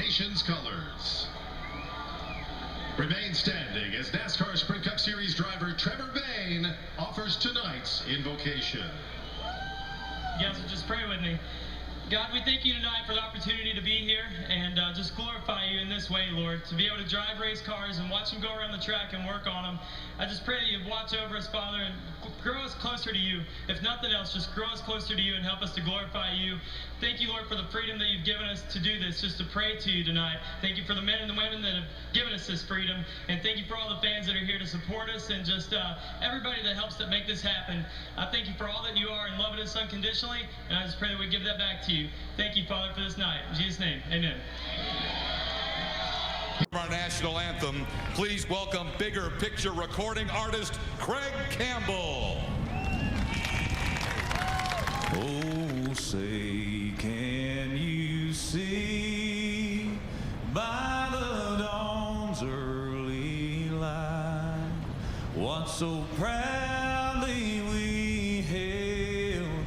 nation's colors. Remain standing as NASCAR Sprint Cup Series driver Trevor Bayne offers tonight's invocation. You guys will just pray with me. God, we thank you tonight for the opportunity to be here and just glorify you in this way, Lord, to be able to drive race cars and watch them go around the track and work on them. I just pray that you watch over us, Father, and grow us closer to you. If nothing else, just grow us closer to you and help us to glorify you. Thank you, Lord, for the freedom that you've given us to do this, just to pray to you tonight. Thank you for the men and the women that have given us this freedom, and thank you for all the fans that are here to support us and just everybody that helps to make this happen. I thank you for all that you are and loving us unconditionally, and I just pray that we give that back to you. Thank you, Father, for this night. In Jesus' name, amen. Our national anthem, please welcome bigger picture recording artist Craig Campbell. Oh, say, can you see by the dawn's early light what so proudly we hailed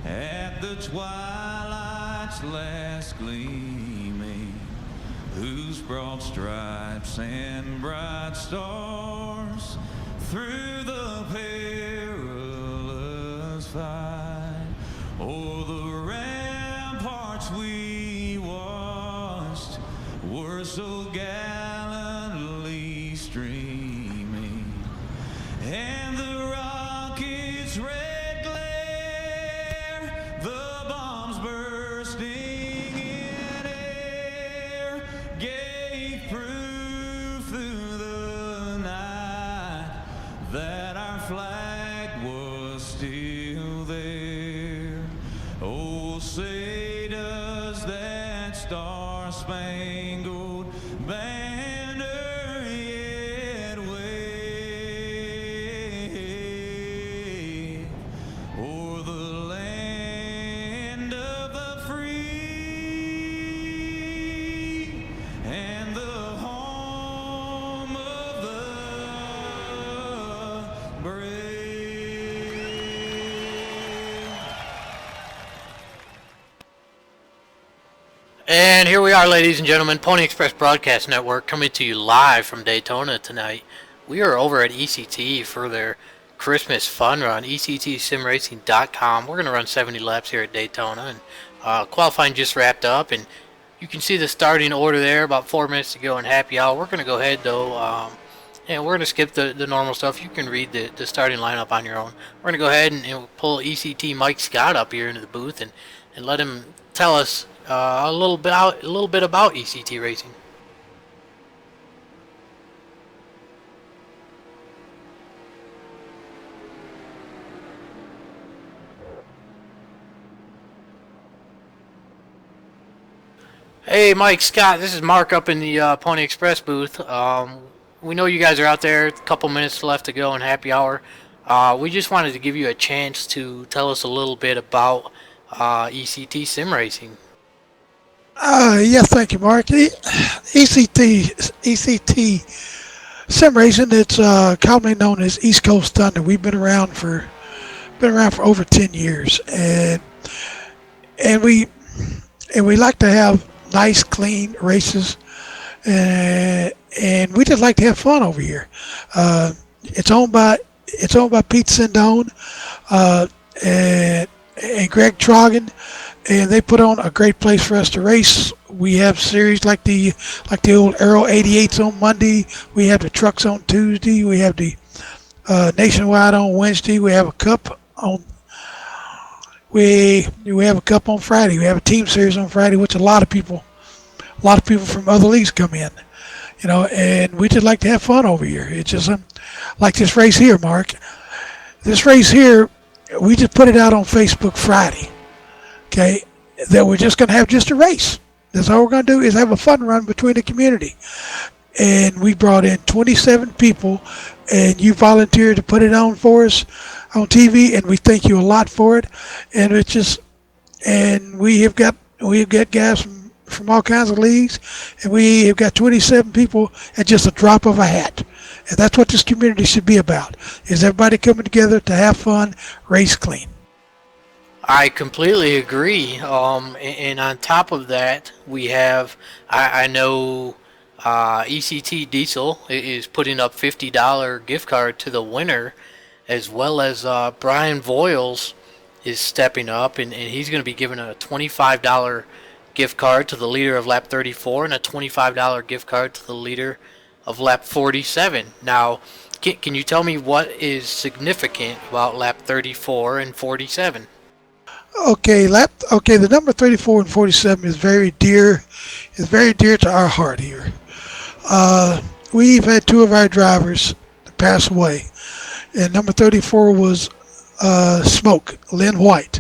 at the twilight's last gleaming, whose broad stripes and bright stars through the perilous fight o'er the ramparts we watched were so gallantly streaming, and the rocket's red glare, the bombs bursting in air, gave proof through the night that our flag was still there. Oh, say does that star-spangled banner yet wave o'er the land of the free and the home of the brave? And here we are, ladies and gentlemen, Pony Express Broadcast Network coming to you live from Daytona tonight. We are over at ECT for their Christmas Fun Run, ECTSimRacing.com. We're going to run 70 laps here at Daytona, and qualifying just wrapped up, and you can see the starting order there, about 4 minutes to go in happy hour. We're going to go ahead, though, and we're going to skip the normal stuff. You can read the starting lineup on your own. We're going to go ahead and pull ECT Mike Scott up here into the booth and let him tell us a little bit about ECT Racing. Hey, Mike Scott, this is Mark up in the Pony Express booth. We know you guys are out there, a couple minutes left to go in happy hour. We just wanted to give you a chance to tell us a little bit about ECT Sim Racing. Yes, thank you, Mark. ECT Sim Racing, it's commonly known as East Coast Thunder. We've been around for over 10 years, and we like to have nice, clean races, and we just like to have fun over here. It's owned by Pete Sindone and Greg Trogan, and they put on a great place for us to race. We have series like the old Aero 88s on Monday. We have the trucks on Tuesday. We have the Nationwide on Wednesday. We have a cup on. We have a cup on Friday. We have a team series on Friday, which a lot of people from other leagues come in, and we just like to have fun over here. It's just like this race here, Mark. This race here, we just put it out on Facebook Friday, okay, that we're just going to have just a race. That's all we're going to do is have a fun run between the community. And we brought in 27 people, and you volunteered to put it on for us on TV, and we thank you a lot for it. And it's just, and we have got guys from all kinds of leagues, and we have got 27 people at just a drop of a hat. And that's what this community should be about, is everybody coming together to have fun, race clean. I completely agree. And on top of that, we have I know ECT Diesel is putting up $50 gift card to the winner, as well as Brian Voiles is stepping up, and he's going to be giving a $25 gift card to the leader of lap 34 and a $25 gift card to the leader of lap 47. Now, can you tell me what is significant about lap 34 and 47? Okay, the number 34 and 47 is very dear. Is very dear to our heart here. We've had two of our drivers pass away, and number 34 was Smoke, Lynn White.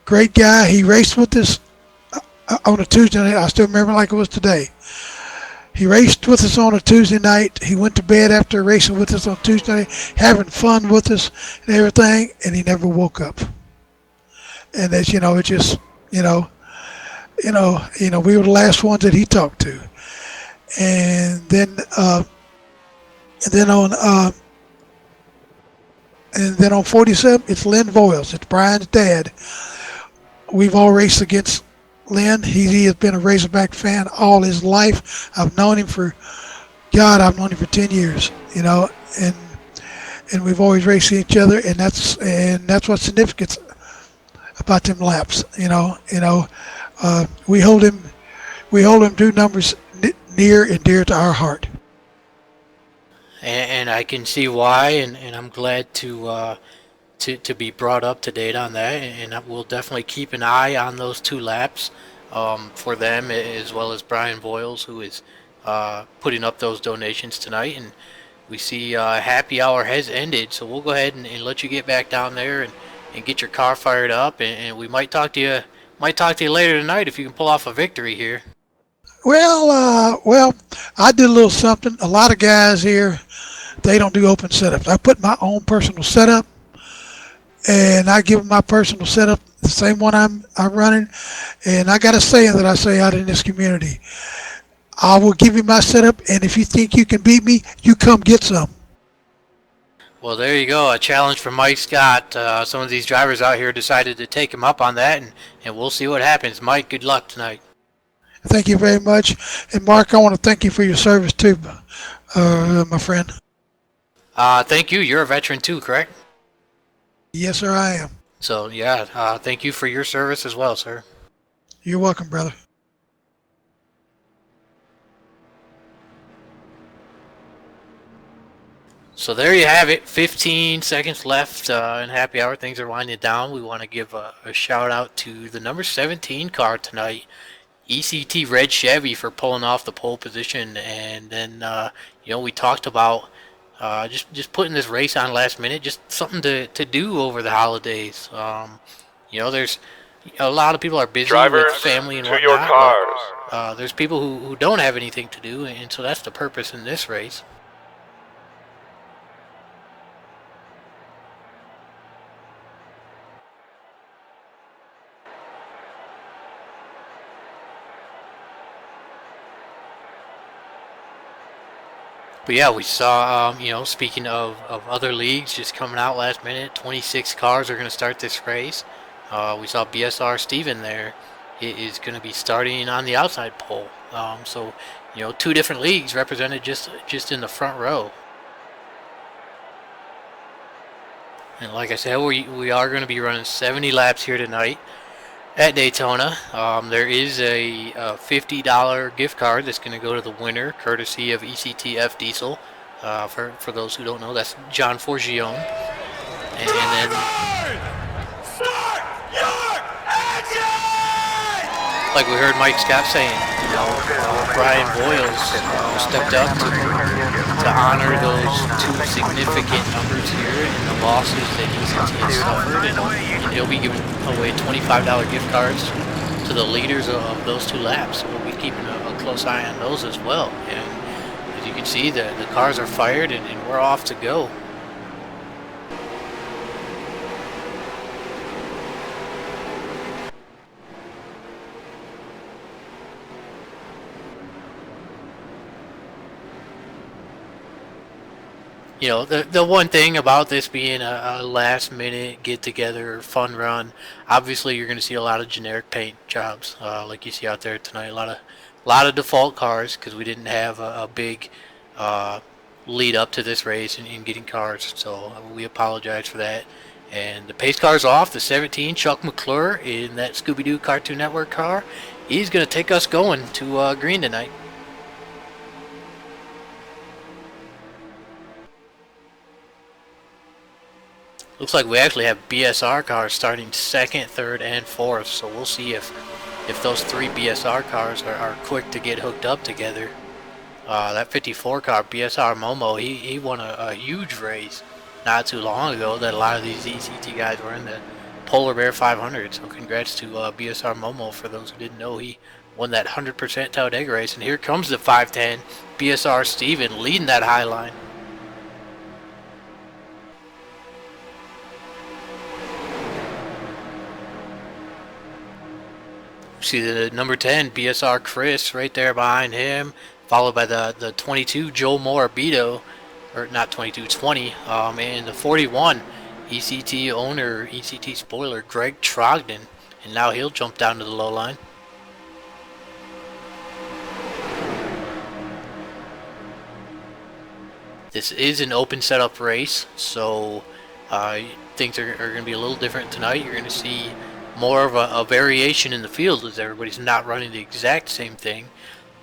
Great guy. He raced with us on a Tuesday night. I still remember like it was today. He raced with us on a Tuesday night. He went to bed after racing with us on Tuesday night, having fun with us and everything, and he never woke up. And as you know, it just, we were the last ones that he talked to. And then on 47, it's Lynn Voiles. It's Brian's dad. We've all raced against Lynn. He has been a Razorback fan all his life. I've known him for 10 years, and we've always raced each other, and that's what's significant about them laps. We hold him two numbers near and dear to our heart. And I can see why, and I'm glad to be brought up to date on that, and we'll definitely keep an eye on those two laps for them, as well as Brian Voiles, who is putting up those donations tonight. And we see happy hour has ended, so we'll go ahead and let you get back down there and get your car fired up, and we might talk to you later tonight if you can pull off a victory here. Well, I did a little something. A lot of guys here, they don't do open setups. I put my own personal setup, and I give them my personal setup, the same one I'm running. And I got a saying that I say out in this community: I will give you my setup, and if you think you can beat me, you come get some. Well, there you go, a challenge from Mike Scott. Some of these drivers out here decided to take him up on that, and we'll see what happens. Mike, good luck tonight. Thank you very much. And Mark, I want to thank you for your service too, my friend. Thank you. You're a veteran too, correct? Yes, sir, I am. So, yeah, thank you for your service as well, sir. You're welcome, brother. So there you have it. 15 seconds left in happy hour. Things are winding down. We want to give a shout out to the number 17 car tonight, ECT Red Chevy, for pulling off the pole position. And then we talked about just putting this race on last minute, just something to do over the holidays. There's a lot of people are busy with family and whatnot. Your cars. But, there's people who don't have anything to do, and so that's the purpose in this race. But yeah, we saw, speaking of other leagues just coming out last minute, 26 cars are going to start this race. We saw BSR Steven there. It is going to be starting on the outside pole. So, two different leagues represented just in the front row. And like I said, we are going to be running 70 laps here tonight at Daytona. There is a $50 gift card that's going to go to the winner, courtesy of ECTF Diesel. For those who don't know, that's John Forgione. And then, like we heard Mike Scott saying, Brian Voiles stepped up to honor those two significant numbers here and the losses that ECT has suffered, and he'll be giving away $25 gift cards to the leaders of those two laps. So we'll be keeping a close eye on those as well. And as you can see, the cars are fired, and we're off to go. You know, the one thing about this being a last minute get together fun run, obviously you're going to see a lot of generic paint jobs, like you see out there tonight. A lot of default cars because we didn't have a big lead up to this race in getting cars, so we apologize for that. And the pace car's off. The 17 Chuck McClure in that Scooby-Doo Cartoon Network car. He's going to take us going to green tonight. Looks like we actually have BSR cars starting second, third, and fourth. So we'll see if those three BSR cars are quick to get hooked up together. That 54 car, BSR Momo, he won a huge race not too long ago that a lot of these ECT guys were in the Polar Bear 500. So congrats to BSR Momo. For those who didn't know, he won that 100% Talladega race. And here comes the 510 BSR Steven leading that high line. See the number 10 BSR Chris right there behind him, followed by the 22 Joe Morabito, or not 22, 20, and the 41 ECT owner, ECT spoiler Greg Trogdon, and now he'll jump down to the low line. This is an open setup race, so things are going to be a little different tonight. You're going to see more of a variation in the field as everybody's not running the exact same thing.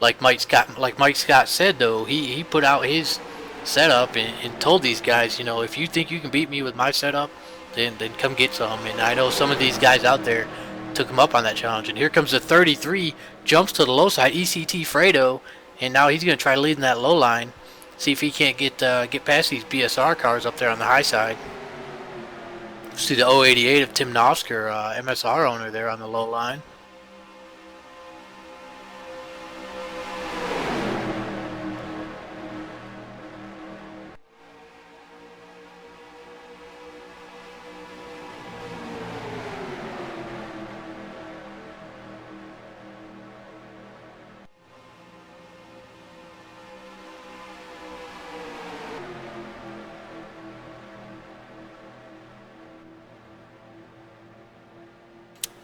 Like Mike Scott said, though, he put out his setup and told these guys, you know, if you think you can beat me with my setup, then come get some. And I know some of these guys out there took him up on that challenge. And here comes the 33, jumps to the low side, ECT Fredo, and now he's going to try leading that low line, see if he can't get past these BSR cars up there on the high side. See the 088 of Tim Nosker, MSR owner there on the low line.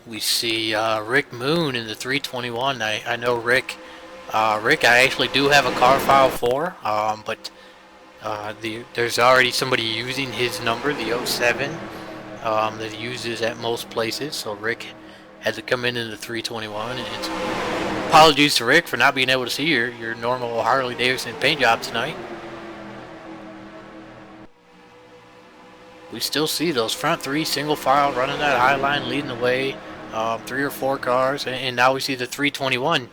We see Rick Moon in the 321. I know Rick. Rick, I actually do have a car file for, but there's already somebody using his number, the 07, that he uses at most places. So Rick had to come in the 321. And apologies to Rick for not being able to see your normal Harley Davidson paint job tonight. We still see those front three single file running that high line, leading the way. 3 or 4 cars, and now we see the 321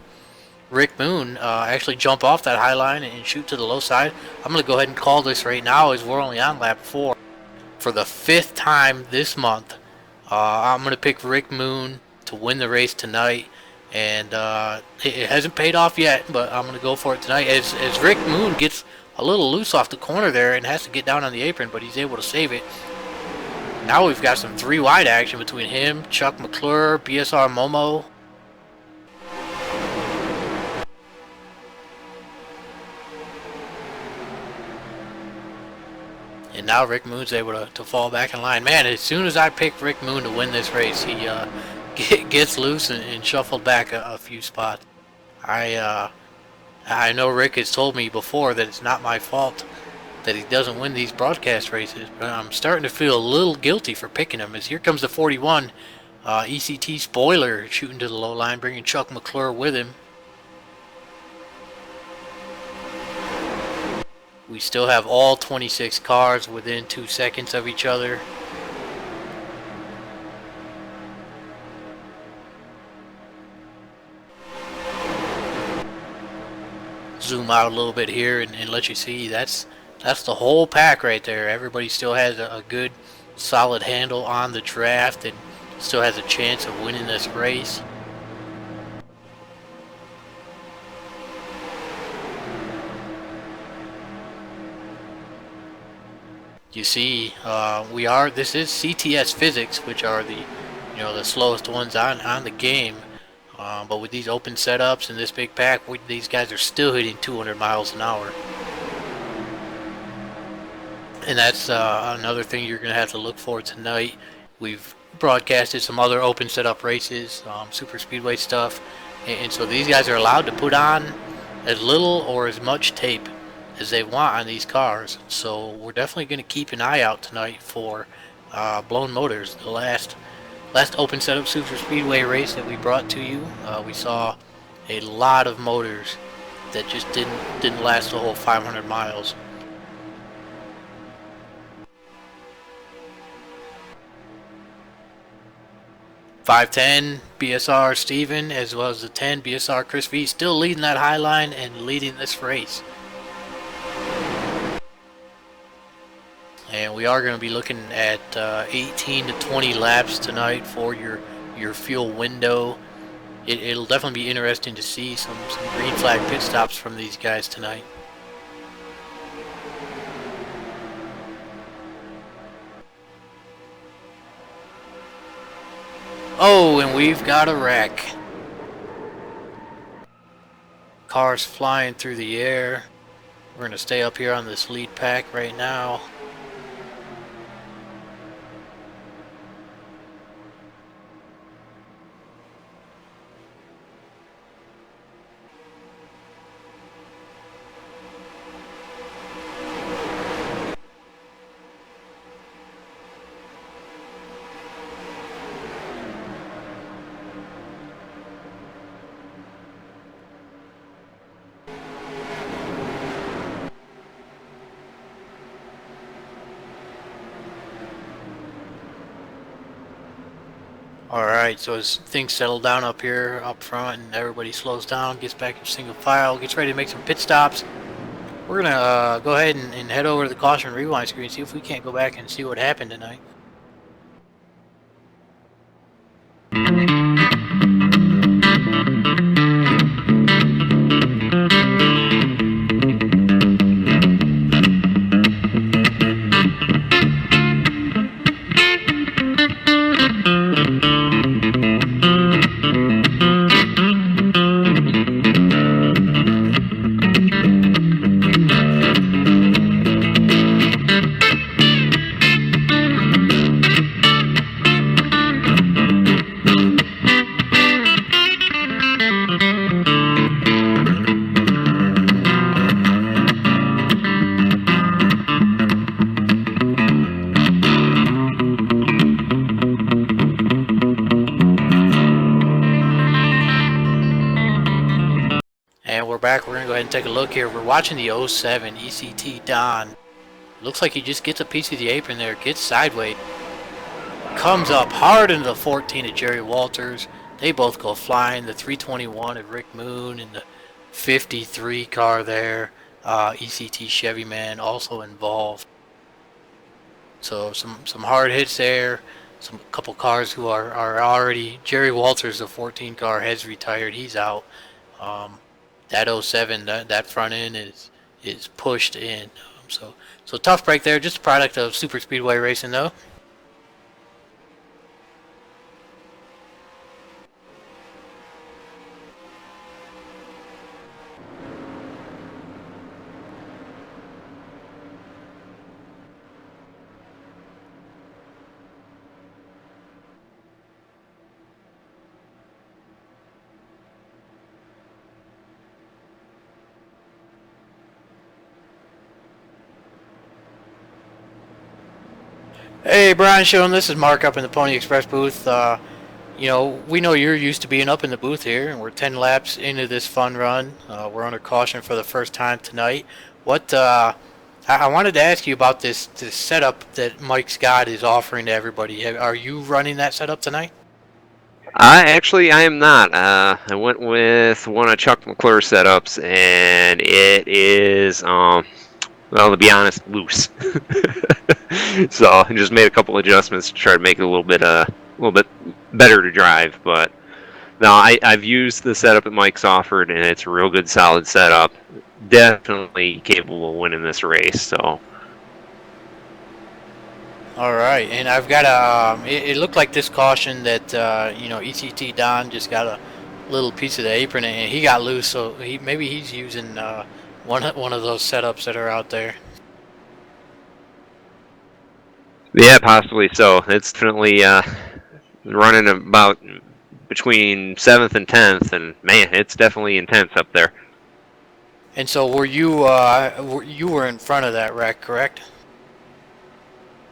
Rick Moon actually jump off that high line and shoot to the low side. I'm going to go ahead and call this right now as we're only on lap 4. For the 5th time this month, I'm going to pick Rick Moon to win the race tonight, and it hasn't paid off yet, but I'm going to go for it tonight as Rick Moon gets a little loose off the corner there and has to get down on the apron, but he's able to save it. Now we've got some 3 wide action between him, Chuck McClure, BSR Momo. And now Rick Moon's able to fall back in line. Man, as soon as I picked Rick Moon to win this race, he gets loose and shuffled back a few spots. I know Rick has told me before that it's not my fault that he doesn't win these broadcast races, but I'm starting to feel a little guilty for picking him, as here comes the 41 ECT spoiler shooting to the low line, bringing Chuck McClure with him. We still have all 26 cars within 2 seconds of each other. Zoom out a little bit here and let you see that's the whole pack right there. Everybody still has a good solid handle on the draft and still has a chance of winning this race. You see, this is CTS physics, which are the slowest ones on the game. But with these open setups and this big pack, these guys are still hitting 200 miles an hour. And that's another thing you're going to have to look for tonight. We've broadcasted some other open setup races, super speedway stuff, and so these guys are allowed to put on as little or as much tape as they want on these cars. So we're definitely going to keep an eye out tonight for blown motors. The last open setup super speedway race that we brought to you, we saw a lot of motors that just didn't last the whole 500 miles. .510 BSR Steven, as well as the 10 BSR Chris V, still leading that high line and leading this race. And we are going to be looking at 18 to 20 laps tonight for your fuel window. It'll definitely be interesting to see some green flag pit stops from these guys tonight. Oh, and we've got a wreck. Cars flying through the air. We're going to stay up here on this lead pack right now. Alright, so as things settle down up here, up front, and everybody slows down, gets back in single file, gets ready to make some pit stops, we're going to go ahead and head over to the caution rewind screen, see if we can't go back and see what happened tonight. Back, we're gonna go ahead and take a look here. We're watching the 07 ECT Don. Looks like he just gets a piece of the apron there, gets sideways, comes up hard into the 14 of Jerry Walters. They both go flying. The 321 of Rick Moon and the 53 car there, ECT Chevy man also involved. So some hard hits there. Some couple cars who are already, Jerry Walters, the 14 car, has retired. He's out. That 07, that front end is pushed in. So tough break there. Just a product of super speedway racing though. Hey Brian Schoen, this is Mark up in the Pony Express booth. You know, we know you're used to being up in the booth here, and we're 10 laps into this fun run. We're under caution for the first time tonight. What I wanted to ask you about this setup that Mike Scott is offering to everybody. Are you running that setup tonight? I am not. I went with one of Chuck McClure's setups, and it is, well, to be honest, loose. So I just made a couple adjustments to try to make it a little bit better to drive. But no, I've used the setup that Mike's offered, and it's a real good, solid setup. Definitely capable of winning this race. So. All right, and I've got a. It looked like this caution that you know, ECT Don just got a little piece of the apron and he got loose, so maybe he's using one of those setups that are out there. Yeah, possibly so. It's definitely running about between 7th and 10th, and man, it's definitely intense up there. And so you were in front of that wreck, correct?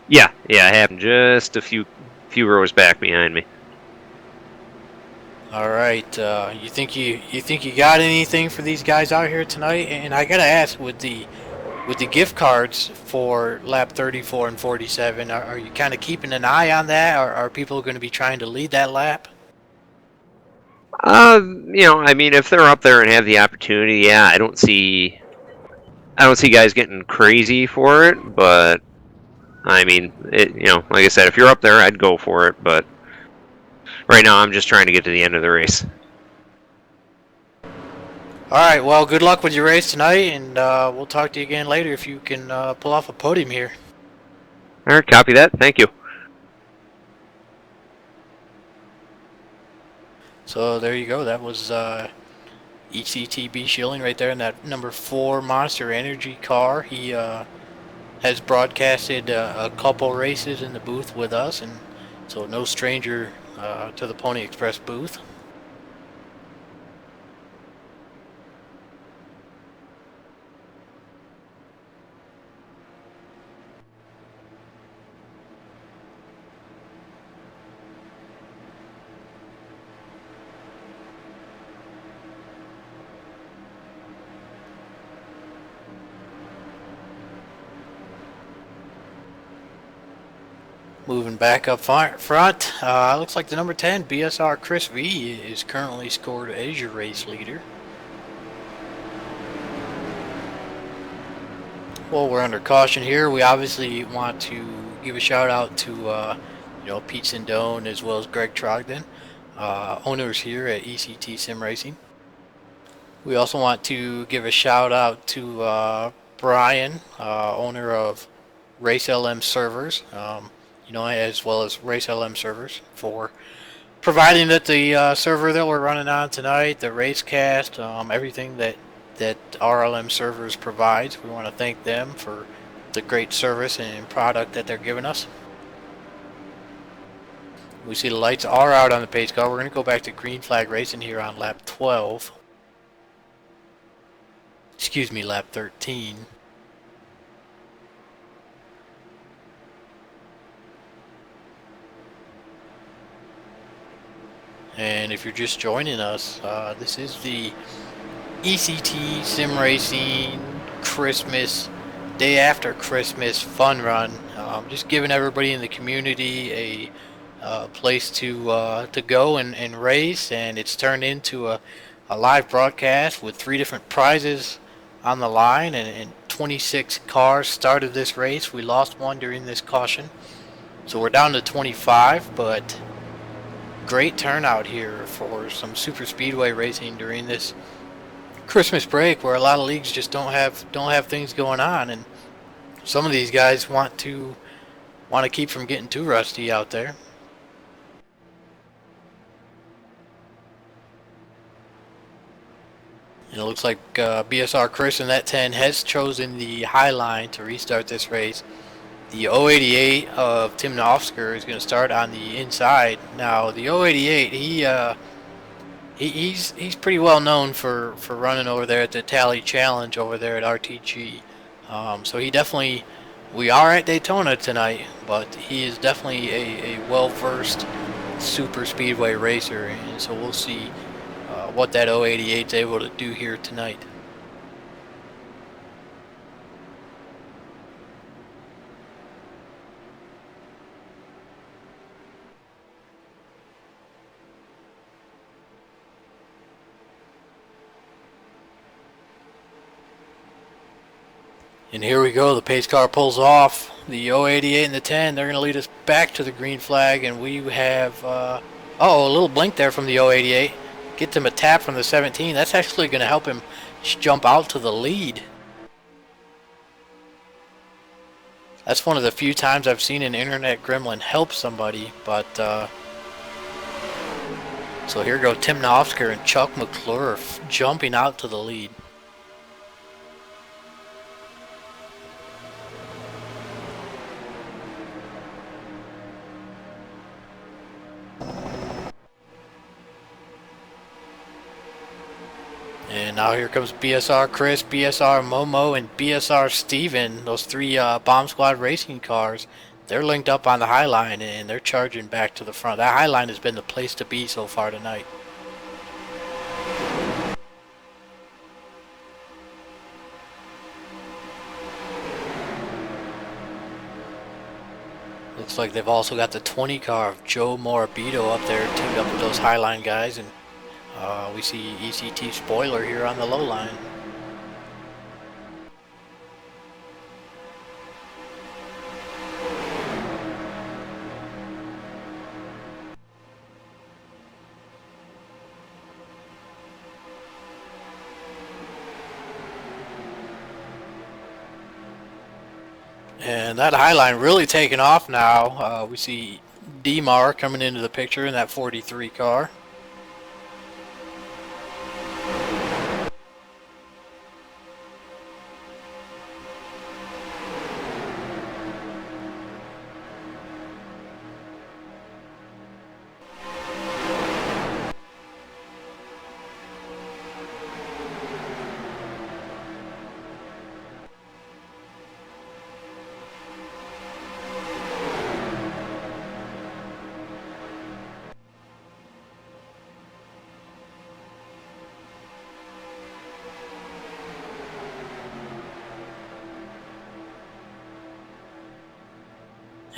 Yeah, it happened just a few rows back behind me. All right. You think you got anything for these guys out here tonight? And I gotta ask, with the gift cards for lap 34 and 47, are you kind of keeping an eye on that, or are people going to be trying to lead that lap? I mean, if they're up there and have the opportunity, yeah, I don't see guys getting crazy for it, but I mean, like I said, if you're up there, I'd go for it, but right now I'm just trying to get to the end of the race. All right, well, good luck with your race tonight, and we'll talk to you again later if you can pull off a podium here. All right, copy that. Thank you. So there you go. That was ECTB Schilling right there in that number 4 Monster Energy car. He has broadcasted a couple races in the booth with us, and so no stranger to the Pony Express booth. Moving back up front, looks like the number 10 BSR Chris V is currently scored as your race leader. Well, we're under caution here. We obviously want to give a shout out to Pete Sindone as well as Greg Trogdon, owners here at ECT Sim Racing. We also want to give a shout out to Brian, owner of Race LM Servers, as well as Race LM Servers, for providing that the server that we're running on tonight, the Racecast, everything that RLM Servers provides. We want to thank them for the great service and product that they're giving us. We see the lights are out on the pace car. We're going to go back to green flag racing here on lap 12. Excuse me, lap 13. And if you're just joining us, this is the ECT Sim Racing Christmas, day after Christmas Fun Run. Just giving everybody in the community a place to go and race, and it's turned into a live broadcast with 3 different prizes on the line, and 26 cars started this race. We lost one during this caution, so we're down to 25, but great turnout here for some super speedway racing during this Christmas break, where a lot of leagues just don't have things going on, and some of these guys want to keep from getting too rusty out there. And it looks like BSR Chris in that 10 has chosen the high line to restart this race. The 088 of Tim Nofsker is going to start on the inside. Now the 088, he's pretty well known for running over there at the Tally Challenge over there at RTG. So he definitely, we are at Daytona tonight, but he is definitely a well-versed super speedway racer, and so we'll see what that 088 is able to do here tonight. And here we go, the pace car pulls off. The 088 and the 10, they're going to lead us back to the green flag, and we have, a little blink there from the 088. Get him a tap from the 17. That's actually going to help him jump out to the lead. That's one of the few times I've seen an internet gremlin help somebody, but, so here go Tim Nofsker and Chuck McClure jumping out to the lead. now here comes BSR Chris, BSR Momo, and BSR Steven. Those three Bomb Squad racing cars. They're linked up on the high line and they're charging back to the front. That high line has been the place to be so far tonight. Looks like they've also got the 20 car of Joe Morabito up there teamed up with those Highline guys, and we see ECT Spoiler here on the low line. And that Highline really taking off now. We see DMAR coming into the picture in that 43 car.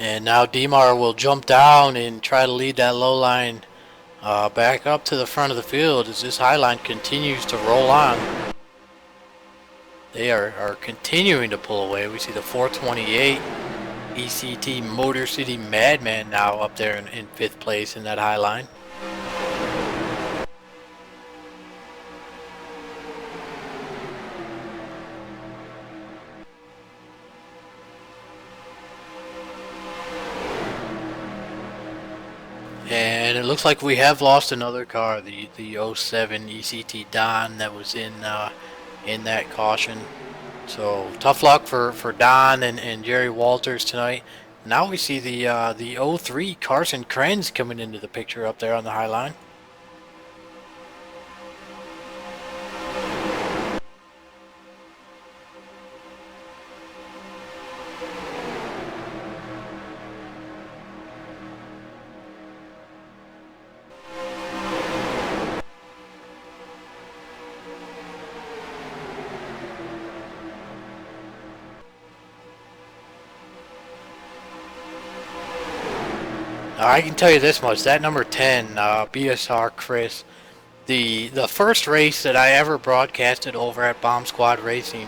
And now DMAR will jump down and try to lead that low line back up to the front of the field as this high line continues to roll on. They are continuing to pull away. We see the 428 ECT Motor City Madman now up there in 5th place in that high line. And it looks like we have lost another car, the 07 ECT Don that was in that caution. So tough luck for Don and Jerry Walters tonight. Now we see the 03 Carson Krenz coming into the picture up there on the high line. I can tell you this much, that number 10, BSR Chris, the first race that I ever broadcasted over at Bomb Squad Racing,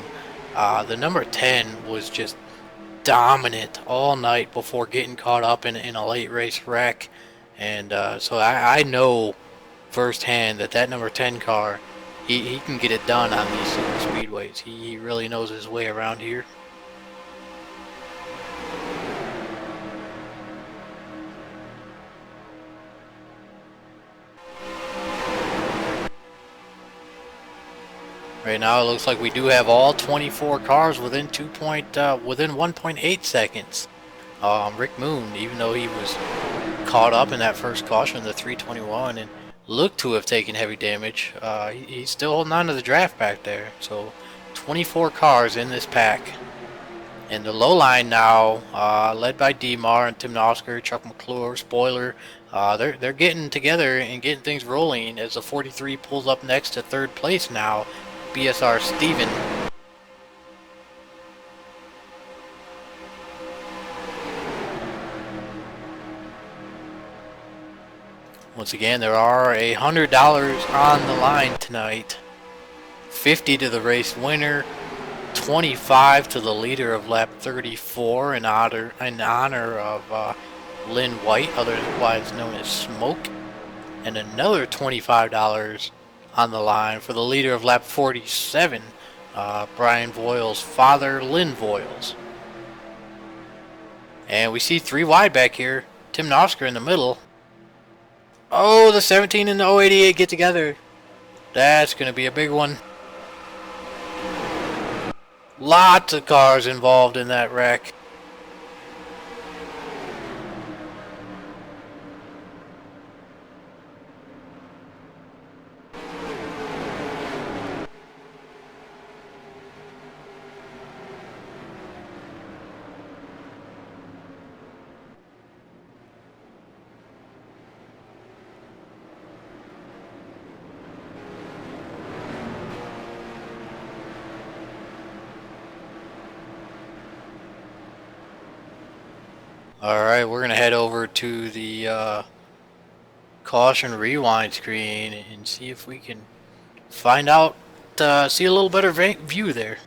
the number 10 was just dominant all night before getting caught up in a late race wreck. And so I know firsthand that number 10 car, he can get it done on these super speedways. He really knows his way around here. Right now it looks like we do have all 24 cars within 1.8 seconds. Rick Moon, even though he was caught up in that first caution, the 321, and looked to have taken heavy damage, he's still holding on to the draft back there. So 24 cars in this pack. And the low line now, led by DMAR and Tim Nosker, Chuck McClure, Spoiler, they're getting together and getting things rolling as the 43 pulls up next to 3rd place now. BSR Steven. Once again, there are $100 on the line tonight. 50 to the race winner, 25 to the leader of lap 34 in honor of Lynn White, otherwise known as Smoke, and another $25 on the line for the leader of lap 47, Brian Voiles' father, Lynn Voiles. And we see 3 wide back here. Tim Nosker in the middle. Oh, the 17 and the 088 get together. That's going to be a big one. Lots of cars involved in that wreck. Alright, we're going to head over to the caution rewind screen and see if we can find out, see a little better view there.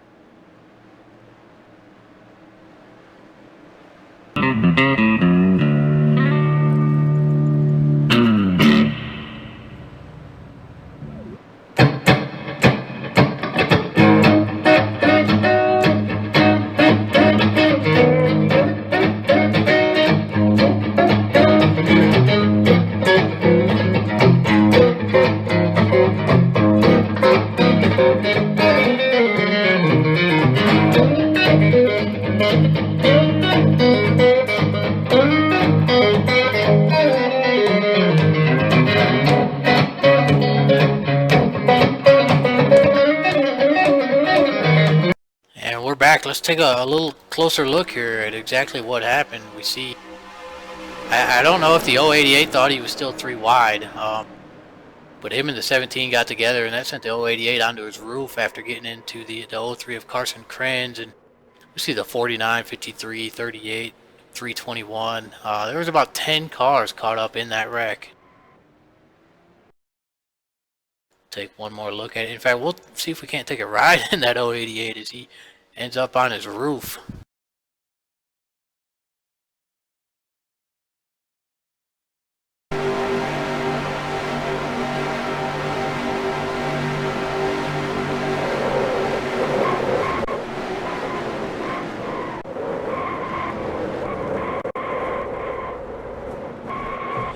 And we're back. Let's take a little closer look here at exactly what happened. We see, I don't know if the 088 thought he was still 3 wide, but him and the 17 got together, and that sent the 088 onto his roof after getting into the 03 of Carson Krenz. And we see the 49, 53, 38, 321. There was about 10 cars caught up in that wreck. Take one more look at it. In fact, we'll see if we can't take a ride in that 088 as he ends up on his roof.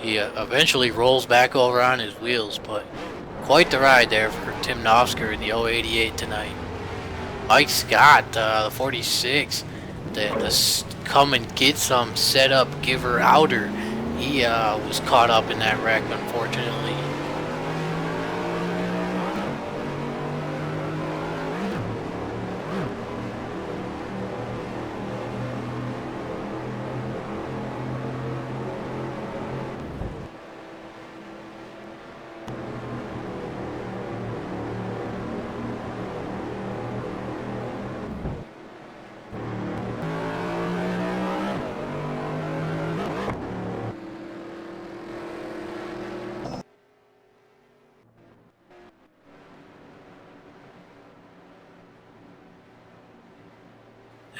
He eventually rolls back over on his wheels, but quite the ride there for Tim Nosker in the 088 tonight. Mike Scott, the 46, the come and get some setup giver outer. He was caught up in that wreck, unfortunately.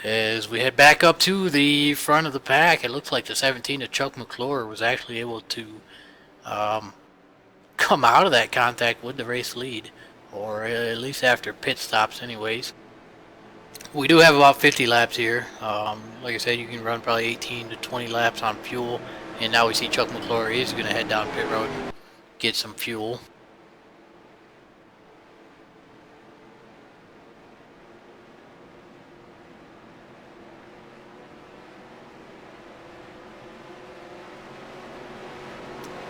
As we head back up to the front of the pack, it looks like the 17 of Chuck McClure was actually able to come out of that contact with the race lead, or at least after pit stops anyways. We do have about 50 laps here. Like I said, you can run probably 18 to 20 laps on fuel, and now we see Chuck McClure is going to head down pit road and get some fuel.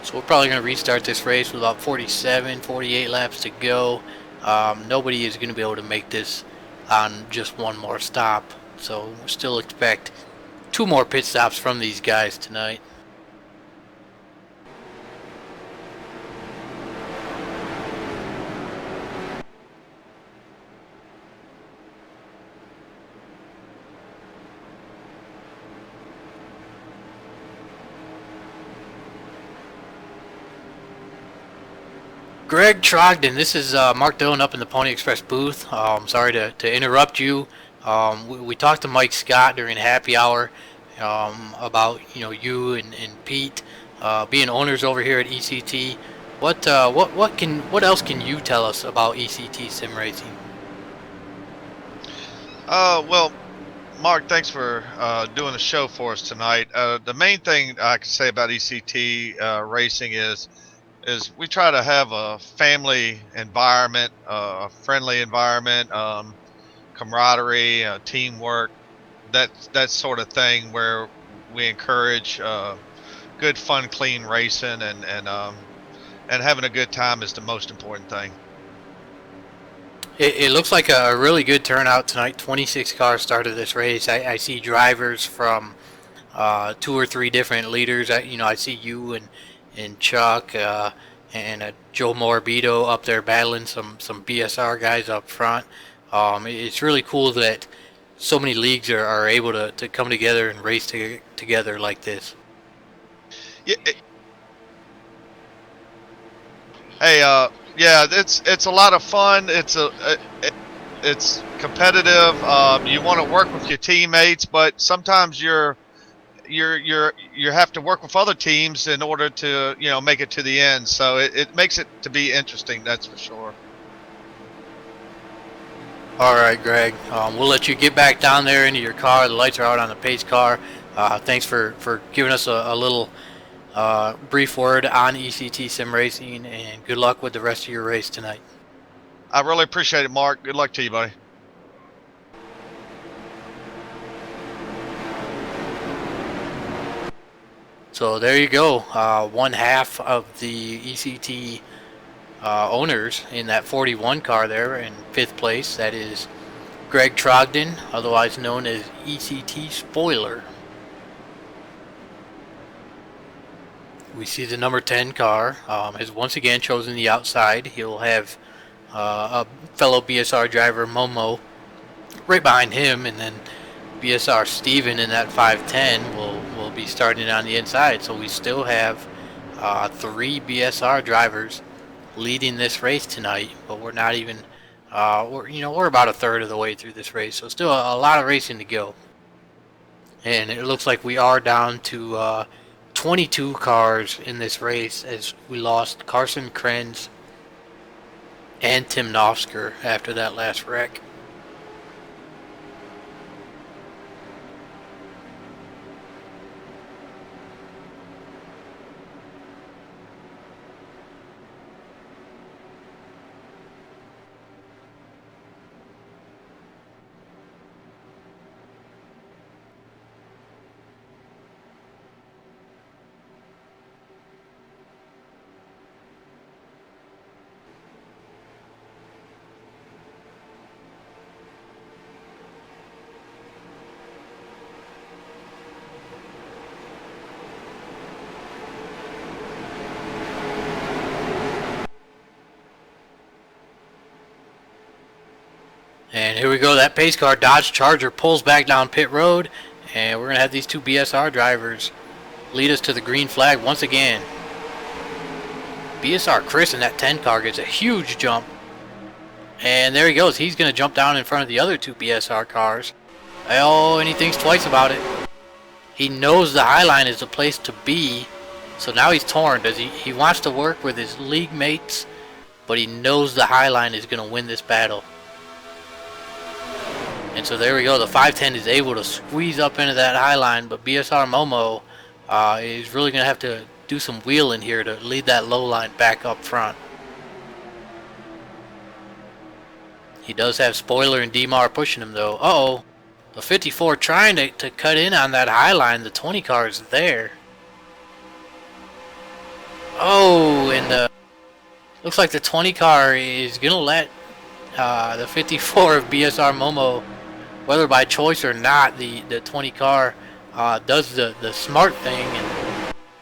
So we're probably going to restart this race with about 47, 48 laps to go. Nobody is going to be able to make this on just one more stop. So we still expect 2 more pit stops from these guys tonight. Greg Trogdon, this is Mark Dillon up in the Pony Express booth. Sorry to interrupt you. We talked to Mike Scott during happy hour about you and Pete being owners over here at ECT. What else can you tell us about ECT Sim Racing? Well, Mark, thanks for doing the show for us tonight. The main thing I can say about ECT racing is we try to have a family environment, a friendly environment, camaraderie, teamwork, that sort of thing, where we encourage good, fun, clean racing, and having a good time is the most important thing. It looks like a really good turnout tonight. 26 cars started this race. I see drivers from 2 or 3 different leaders. I see you and Chuck and Joe Morbido up there battling some BSR guys up front. It's really cool that so many leagues are able to come together and race together like this. Yeah. Hey, yeah, it's a lot of fun. It's competitive. You want to work with your teammates, but sometimes you have to work with other teams in order to make it to the end. So it makes it to be interesting. That's for sure. All right, Greg. We'll let you get back down there into your car. The lights are out on the pace car. Thanks for giving us a little brief word on ECT Sim Racing, and good luck with the rest of your race tonight. I really appreciate it, Mark. Good luck to you, buddy. So there you go. One half of the ECT owners in that 41 car there in 5th place. That is Greg Trogdon, otherwise known as ECT Spoiler. We see the number 10 car has once again chosen the outside. He'll have a fellow BSR driver, Momo, right behind him, and then BSR Steven in that 510 will be starting on the inside. So we still have 3 BSR drivers leading this race tonight, but we're not even we're about a third of the way through this race, so still a lot of racing to go. And it looks like we are down to 22 cars in this race, as we lost Carson Krenz and Tim Nofsker after that last wreck. And here we go, that pace car, Dodge Charger, pulls back down pit road, and we're going to have these 2 BSR drivers lead us to the green flag once again. BSR Chris in that 10 car gets a huge jump, and there he goes. He's going to jump down in front of the other 2 BSR cars. Oh, and he thinks twice about it. He knows the high line is the place to be, so now he's torn. He wants to work with his league mates, but he knows the high line is going to win this battle. And so there we go, the 510 is able to squeeze up into that high line, but BSR Momo is really going to have to do some wheeling here to lead that low line back up front. He does have Spoiler and DMAR pushing him though. Uh-oh, the 54 trying to cut in on that high line. The 20 car is there. Oh, and looks like the 20 car is going to let the 54 of BSR Momo, whether by choice or not, the 20 car does the smart thing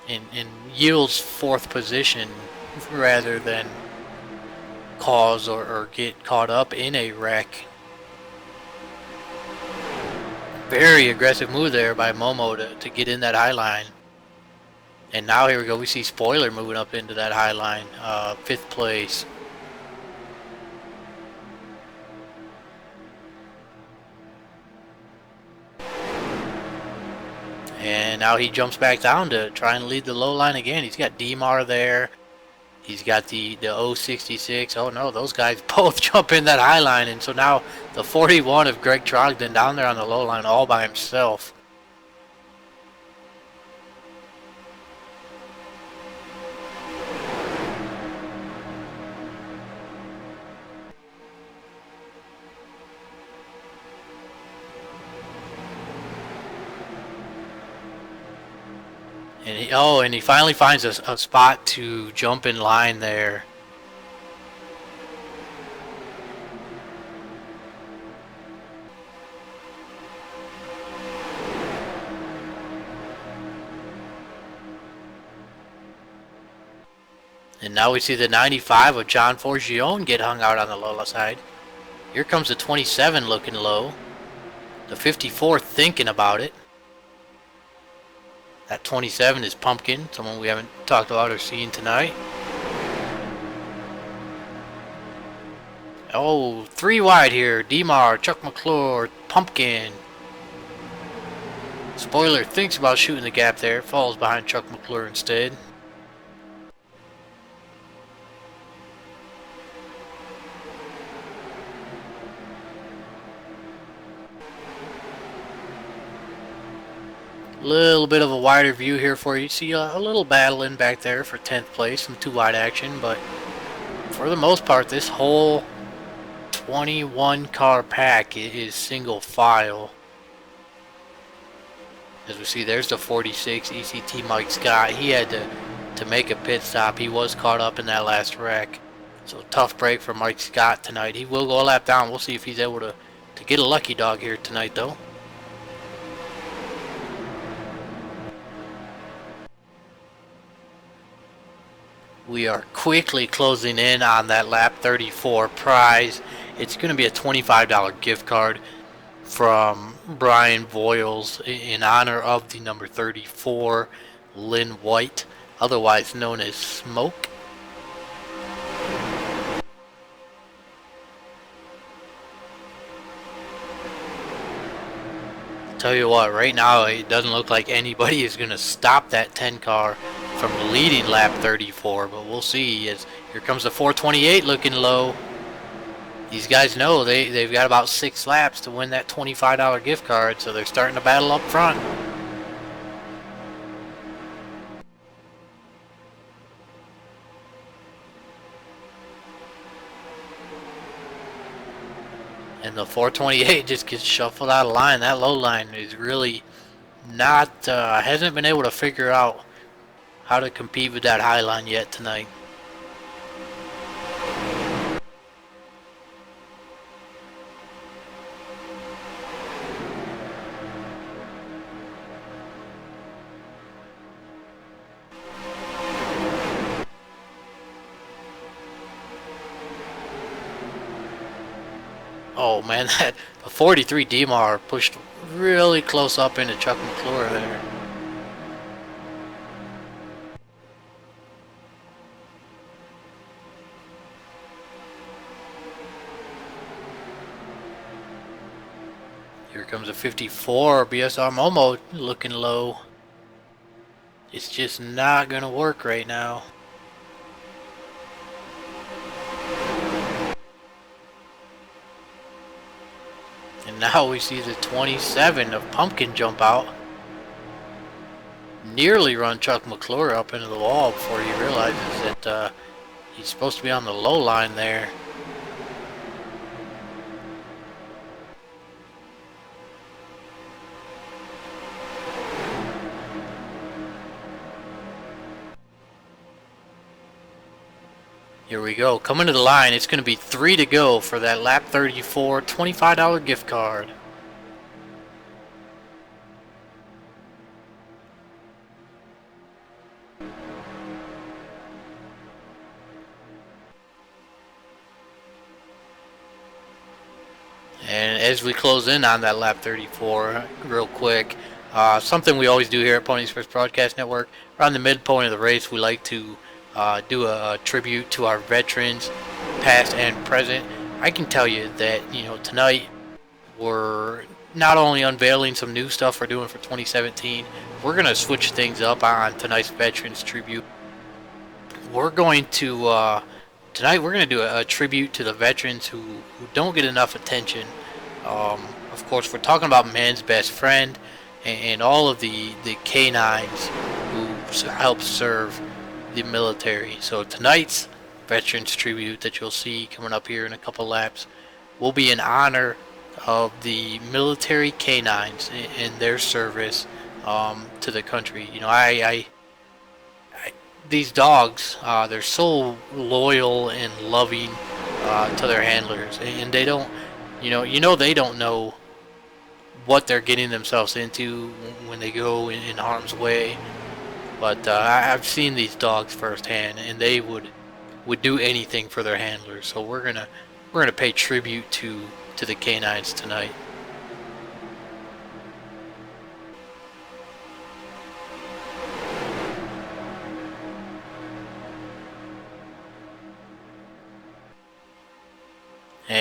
and yields 4th position rather than cause or get caught up in a wreck. Very aggressive move there by Momo to get in that high line. And now here we go, we see Spoiler moving up into that high line, 5th place. And now he jumps back down to try and lead the low line again. He's got DMAR there. He's got the 066. Oh no, those guys both jump in that high line. And so now the 41 of Greg Trogdon down there on the low line all by himself. And he finally finds a spot to jump in line there. And now we see the 95 of John Forgione get hung out on the low side. Here comes the 27 looking low. The 54 thinking about it. That 27 is Pumpkin, someone we haven't talked about or seen tonight. Oh, 3 wide here. Demar, Chuck McClure, Pumpkin. Spoiler thinks about shooting the gap there. Falls behind Chuck McClure instead. Little bit of a wider view here for you. You see a little battling back there for 10th place, some 2 wide action, but for the most part, this whole 21 car pack is single file. As we see, there's the 46 ECT Mike Scott. He had to make a pit stop. He was caught up in that last wreck. So tough break for Mike Scott tonight. He will go a lap down. We'll see if he's able to get a lucky dog here tonight, though. We are quickly closing in on that lap 34 prize. It's going to be a $25 gift card from Brian Voiles in honor of the number 34, Lynn White, otherwise known as Smoke. Tell you what, right now it doesn't look like anybody is going to stop that 10 car from leading lap 34, but we'll see. As here comes the 428 looking low. These guys know they've got about 6 laps to win that $25 gift card, so they're starting to battle up front. And the 428 just gets shuffled out of line. That low line is really not, hasn't been able to figure out how to compete with that high line yet tonight. Oh man, that the 43 Demar pushed really close up into Chuck McClure there. Here comes a 54 BSR Momo looking low. It's just not gonna work right now. And now we see the 27 of Pumpkin jump out. Nearly run Chuck McClure up into the wall before he realizes that he's supposed to be on the low line there. Here we go, coming to the line. It's going to be 3 to go for that lap 34 $25 gift card. And as we close in on that lap 34, real quick, something we always do here at Pony Express Broadcast Network, around the midpoint of the race, we like to do a tribute to our veterans, past and present. I can tell you that, tonight we're not only unveiling some new stuff we're doing for 2017, we're going to switch things up on tonight's veterans tribute. We're going to, tonight we're going to do a tribute to the veterans who don't get enough attention. Of course, we're talking about man's best friend and all of the canines who help serve the military. So tonight's veterans tribute that you'll see coming up here in a couple laps will be in honor of the military canines in their service to the country. These dogs, they're so loyal and loving to their handlers, and they don't, they don't know what they're getting themselves into when they go in harm's way. But I've seen these dogs firsthand, and they would do anything for their handlers. So we're gonna pay tribute to the canines tonight.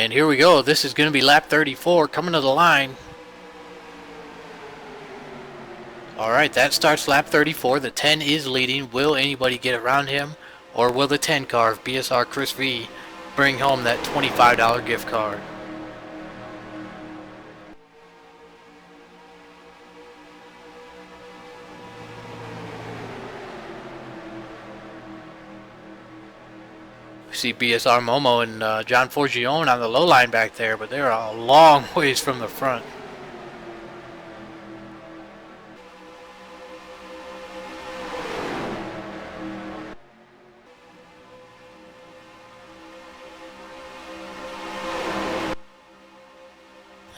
And here we go. This is going to be lap 34 coming to the line. Alright, that starts lap 34. The 10 is leading. Will anybody get around him? Or will the 10 car of BSR Chris V bring home that $25 gift card? We see BSR Momo and John Forgione on the low line back there, but they're a long ways from the front.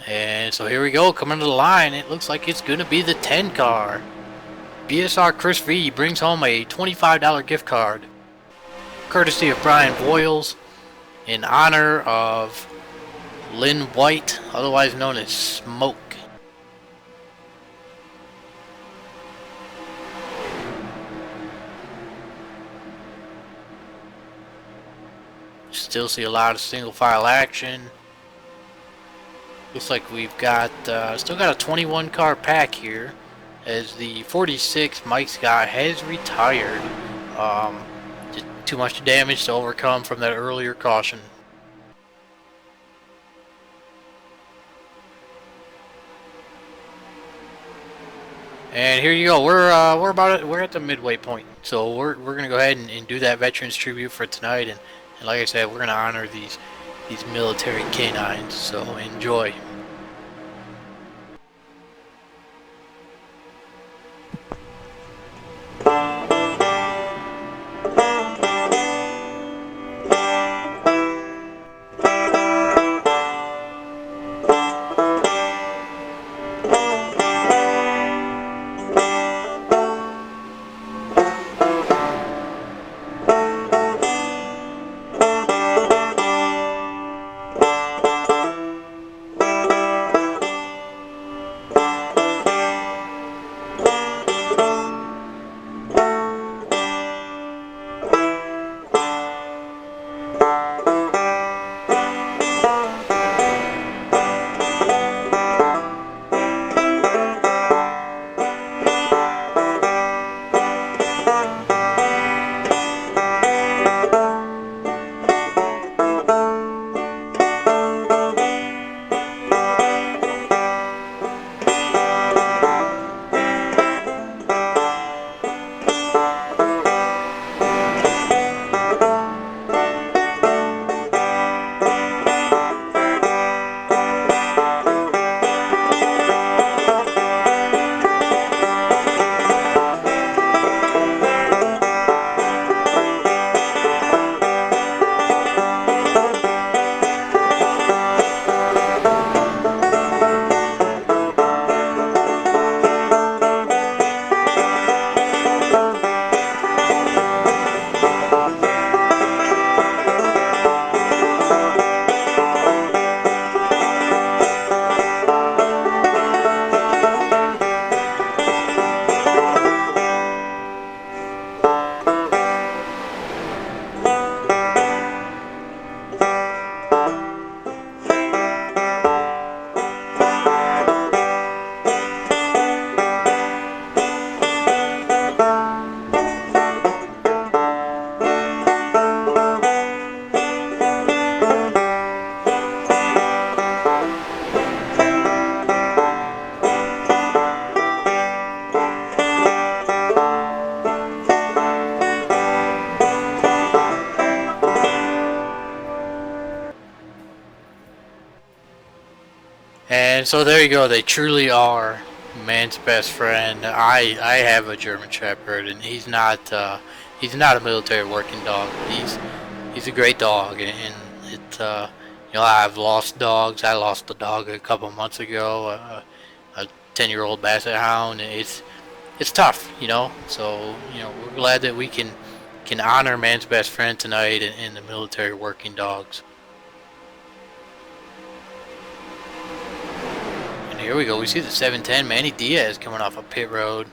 And so here we go, coming to the line. It looks like it's going to be the 10 car. BSR Chris V brings home a $25 gift card, courtesy of Brian Boyles, in honor of Lynn White, otherwise known as Smoke. Still see a lot of single file action. Looks like we've got still got a 21 car pack here, as the 46 Mike Scott has retired. Just too much damage to overcome from that earlier caution. And here you go. We're at the midway point, so we're gonna go ahead and do that veterans tribute for tonight. And like I said, we're gonna honor these military canines. So enjoy. And so there you go. They truly are man's best friend. I have a German Shepherd, and he's not a military working dog. He's a great dog, and it you know, I've lost dogs. I lost a dog a couple months ago, a 10-year-old Basset Hound. It's tough, you know. So you know, we're glad that we can honor man's best friend tonight in the military working dogs. And here we go. We see the 710 Manny Diaz coming off a pit road.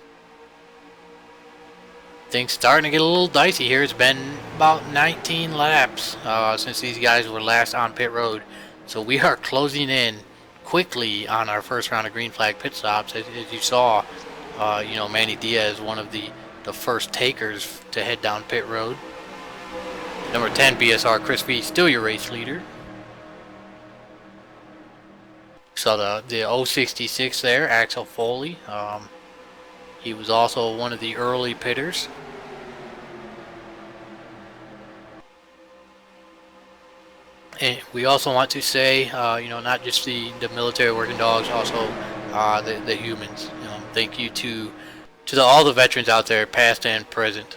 Things starting to get a little dicey here. It's been about 19 laps since these guys were last on pit road So we are closing in quickly on our first round of green flag pit stops. As you saw, Manny Diaz, one of the first takers to head down pit road. Number 10 BSR Chris V, still your race leader. Saw the 066 there, Axel Foley. He was also one of the early pitters. And we also want to say, not just the military working dogs, also the humans. Thank you to all the veterans out there, past and present.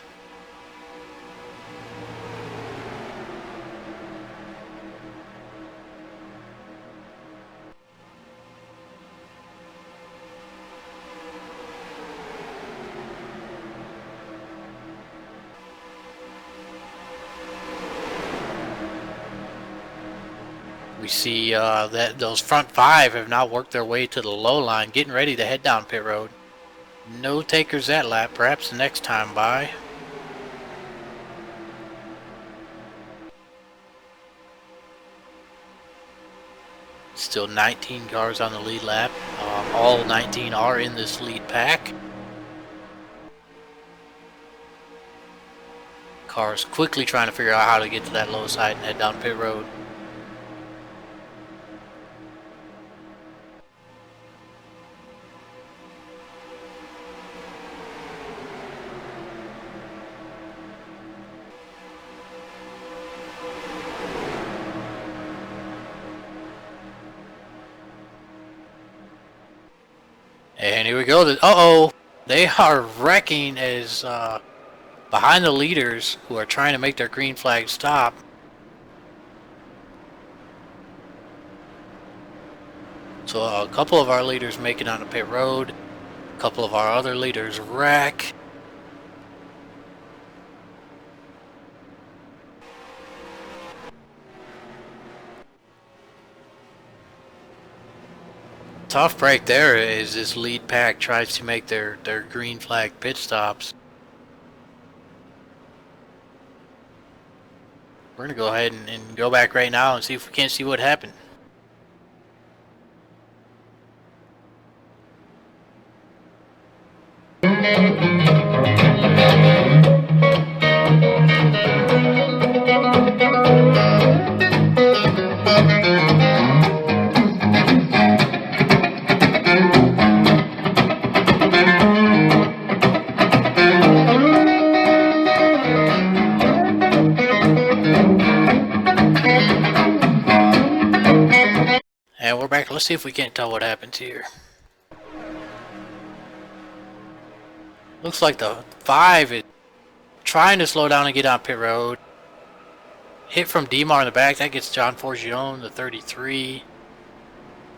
We see that those front 5 have now worked their way to the low line, getting ready to head down pit road. No takers that lap, perhaps the next time by. Still 19 cars on the lead lap. All 19 are in this lead pack. Cars quickly trying to figure out how to get to that low side and head down pit road. And here we go. Uh-oh. They are wrecking as behind the leaders who are trying to make their green flag stop. So a couple of our leaders make it on the pit road. A couple of our other leaders wreck. Tough break there as this lead pack tries to make their green flag pit stops. We're going to go ahead and go back right now and see if we can't see what happened. And we're back. Let's see if we can't tell what happens here. Looks like the 5 is trying to slow down and get on pit road. Hit from Demar in the back. That gets John Forgione, the 33.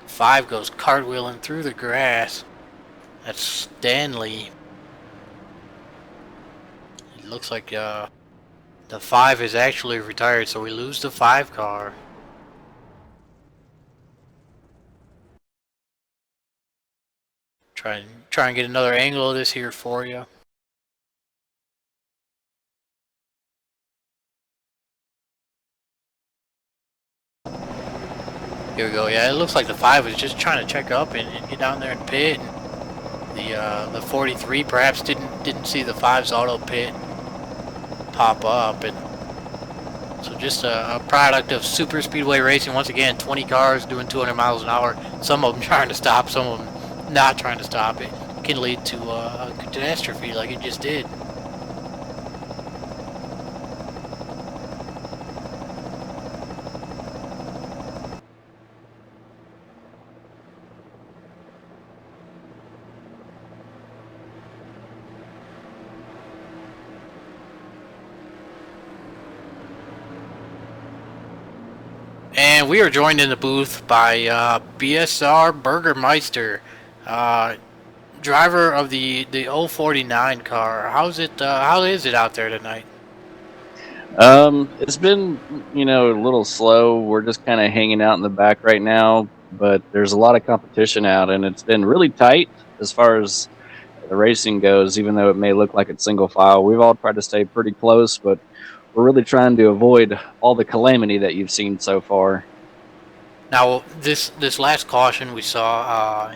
5 goes cartwheeling through the grass. That's Stanley. It looks like the 5 is actually retired, so we lose the 5 car. Try and get another angle of this here for you. Here we go. Yeah, it looks like the 5 was just trying to check up and get down there and pit. The 43 perhaps didn't see the 5's auto pit pop up, and so just a product of super speedway racing. Once again, 20 cars doing 200 miles an hour. Some of them trying to stop, some of them not trying to stop. It can lead to a catastrophe like it just did. And we are joined in the booth by BSR Burgermeister, driver of the 049 car. How is it out there tonight? It's been, a little slow. We're just kind of hanging out in the back right now, but there's a lot of competition out, and it's been really tight as far as the racing goes, even though it may look like it's single file. We've all tried to stay pretty close, but we're really trying to avoid all the calamity that you've seen so far. Now, this last caution we saw,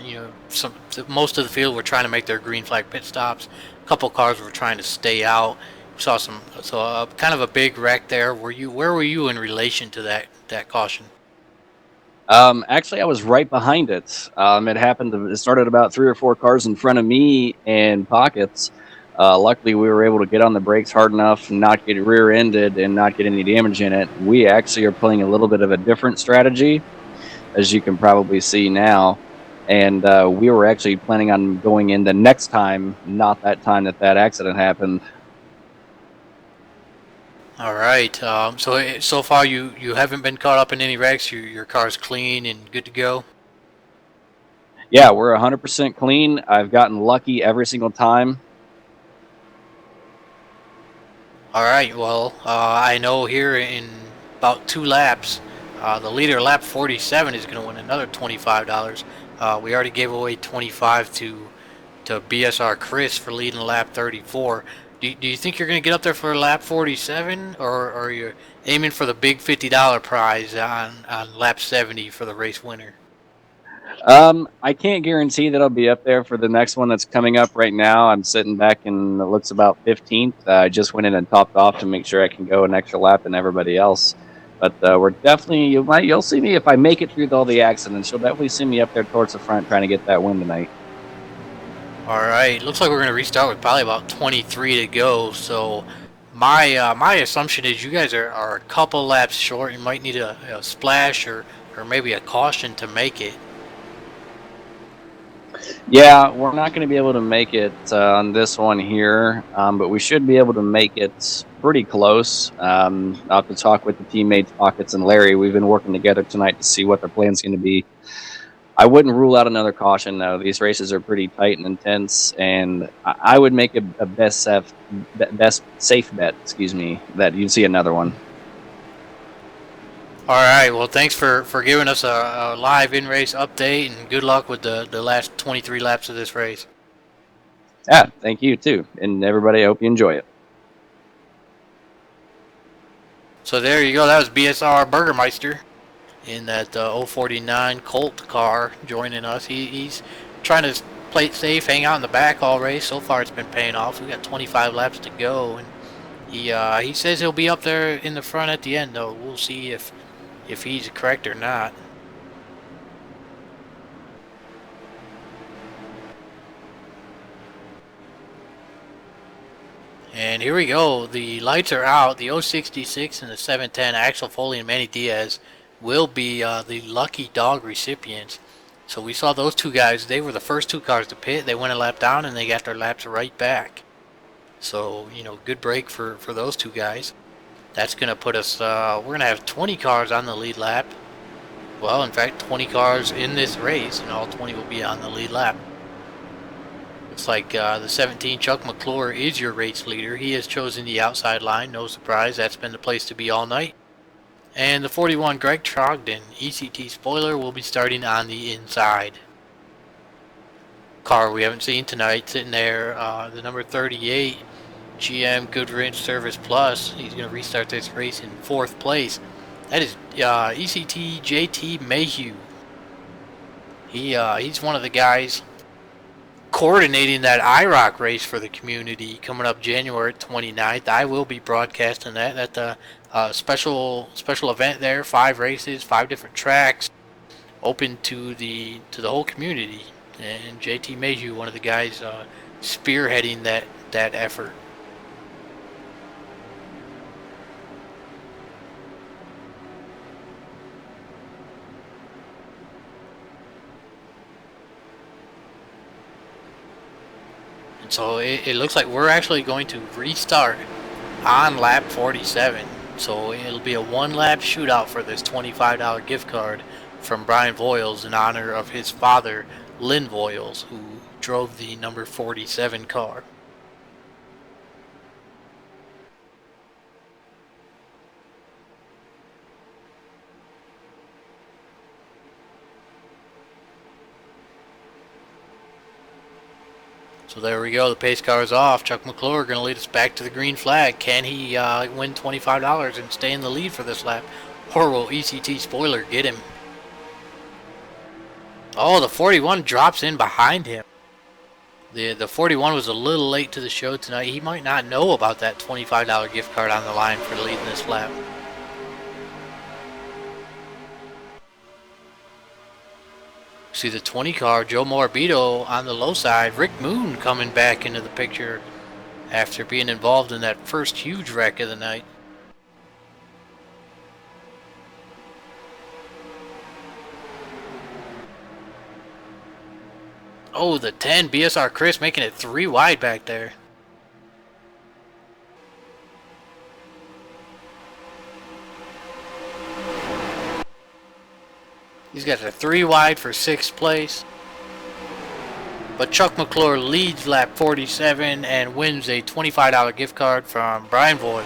most of the field were trying to make their green flag pit stops. A couple cars were trying to stay out. We saw kind of a big wreck there. Where were you in relation to that caution? Actually, I was right behind it. It started about 3 or 4 cars in front of me in pockets. Luckily, we were able to get on the brakes hard enough, not get rear-ended, and not get any damage in it. We actually are playing a little bit of a different strategy, as you can probably see now. And we were actually planning on going in the next time, not that time that accident happened. All right. So far you haven't been caught up in any wrecks. Your car's clean and good to go. Yeah, we're 100% clean. I've gotten lucky every single time. All right. Well, I know here in about 2 laps, the leader, lap 47, is going to win another $25. We already gave away 25 to BSR Chris for leading lap 34. Do you think you're going to get up there for lap 47, or are you aiming for the big $50 prize on lap 70 for the race winner? I can't guarantee that I'll be up there for the next one that's coming up right now. I'm sitting back and it looks about 15th. I just went in and topped off to make sure I can go an extra lap than everybody else. But we're definitely, you'll see me if I make it through all the accidents. You'll definitely see me up there towards the front trying to get that win tonight. All right, looks like we're going to restart with probably about 23 to go. So my assumption is you guys are a couple laps short. You might need a splash or maybe a caution to make it. Yeah, we're not going to be able to make it on this one here, but we should be able to make it pretty close. I'll have to talk with the teammates, Pockets and Larry. We've been working together tonight to see what their plan's going to be. I wouldn't rule out another caution, though. These races are pretty tight and intense, and I would make a best safe bet, that you'd see another one. All right, well, thanks for giving us a live in-race update, and good luck with the last 23 laps of this race. Yeah, thank you, too. And everybody, I hope you enjoy it. So there you go. That was BSR Burgermeister in that 049 Colt car joining us. He's trying to play it safe, hang out in the back all race. So far, it's been paying off. We got 25 laps to go, and he says he'll be up there in the front at the end, though. We'll see if he's correct or not. And here we go. The lights are out. The 066 and the 710, Axel Foley and Manny Diaz, will be the lucky dog recipients. So we saw those two guys. They were the first 2 cars to pit. They went a lap down and they got their laps right back. So, good break for those 2 guys. That's going to put us, we're going to have 20 cars on the lead lap. Well, in fact, 20 cars in this race, and all 20 will be on the lead lap. Looks like the 17, Chuck McClure, is your race leader. He has chosen the outside line. No surprise. That's been the place to be all night. And the 41, Greg Trogdon, ECT spoiler, will be starting on the inside. Car we haven't seen tonight, sitting there, the number 38, GM Goodrich Service Plus. He's going to restart this race in 4th place. That is ECT JT Mayhew. He's one of the guys coordinating that IROC race for the community coming up January 29th. I will be broadcasting that at the special event there. 5 races, 5 different tracks, open to the whole community. And JT Mayhew, one of the guys spearheading that effort. So it looks like we're actually going to restart on lap 47. So it'll be a 1-lap shootout for this $25 gift card from Brian Voiles in honor of his father, Lynn Voiles, who drove the number 47 car. So there we go. The pace car is off. Chuck McClure going to lead us back to the green flag. Can he win $25 and stay in the lead for this lap? Or will ECT spoiler get him? Oh, the 41 drops in behind him. The 41 was a little late to the show tonight. He might not know about that $25 gift card on the line for leading this lap. See the 20 car, Joe Morabito on the low side. Rick Moon coming back into the picture after being involved in that first huge wreck of the night. Oh, the 10, BSR Chris making it 3 wide back there. He's got a 3 wide for 6th place. But Chuck McClure leads lap 47 and wins a $25 gift card from Brian Voiles.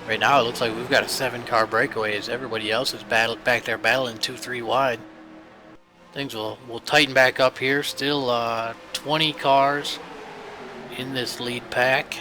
Right now it looks like we've got a 7-car breakaway as everybody else is back there battling 2-3 wide. Things will tighten back up here. Still 20 cars in this lead pack.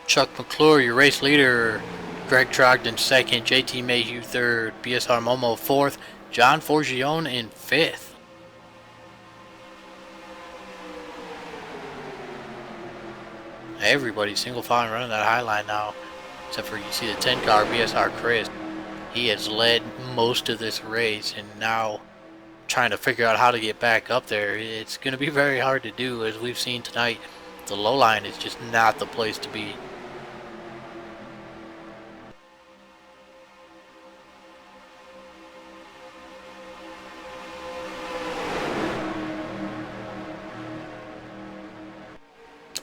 Chuck McClure, your race leader. Greg Trogdon 2nd, JT Mayhew 3rd, BSR Momo 4th, John Forgione in 5th. Everybody's single file running that high line now, except for you see the 10 car BSR Chris. He has led most of this race and now trying to figure out how to get back up there. It's going to be very hard to do, as we've seen tonight. The low line is just not the place to be.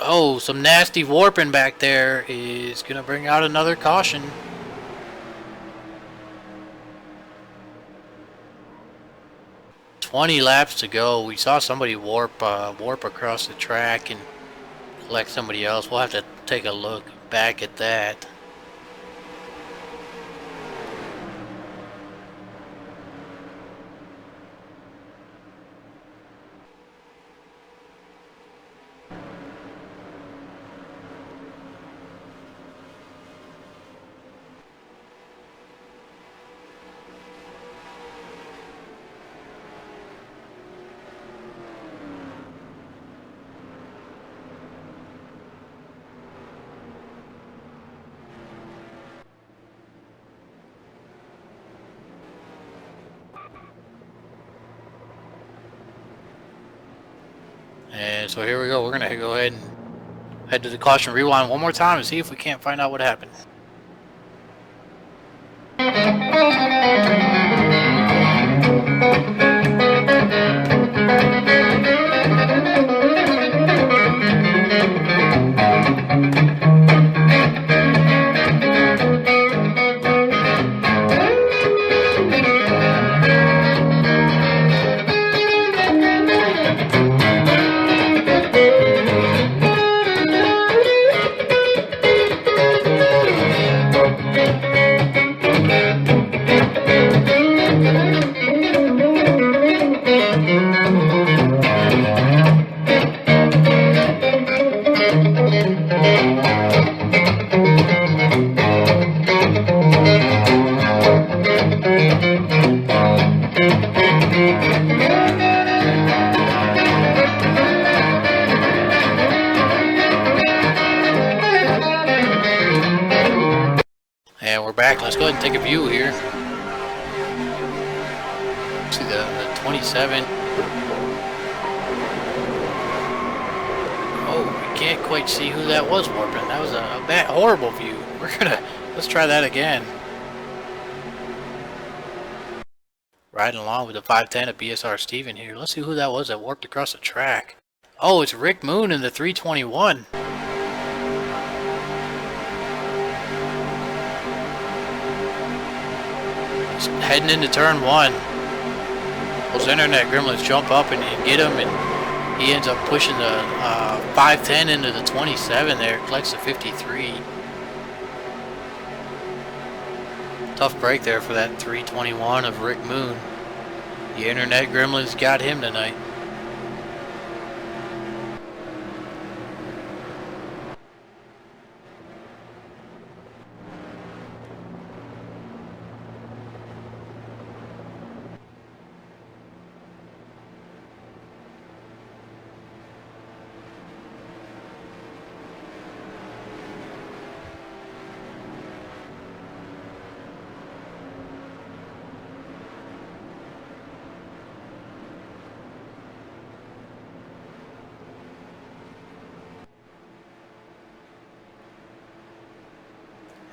Oh, some nasty warping back there is going to bring out another caution. "20 laps to go." We saw somebody warp across the track and collect somebody else. We'll have to take a look back at that. And so here we go. We're going to go ahead and head to the caution rewind one more time and see if we can't find out what happened. And we're back. Let's go ahead and take a view here. See the 27. Oh, we can't quite see who that was warping. That was a bad, horrible view. Let's try that again. Riding along with the 510 of BSR Steven here. Let's see who that was that warped across the track. Oh, it's Rick Moon in the 321. He's heading into turn 1. Those internet gremlins jump up and get him, and he ends up pushing the 510 into the 27 there, collects the 53. Tough break there for that 321 of Rick Moon. The internet gremlins got him tonight.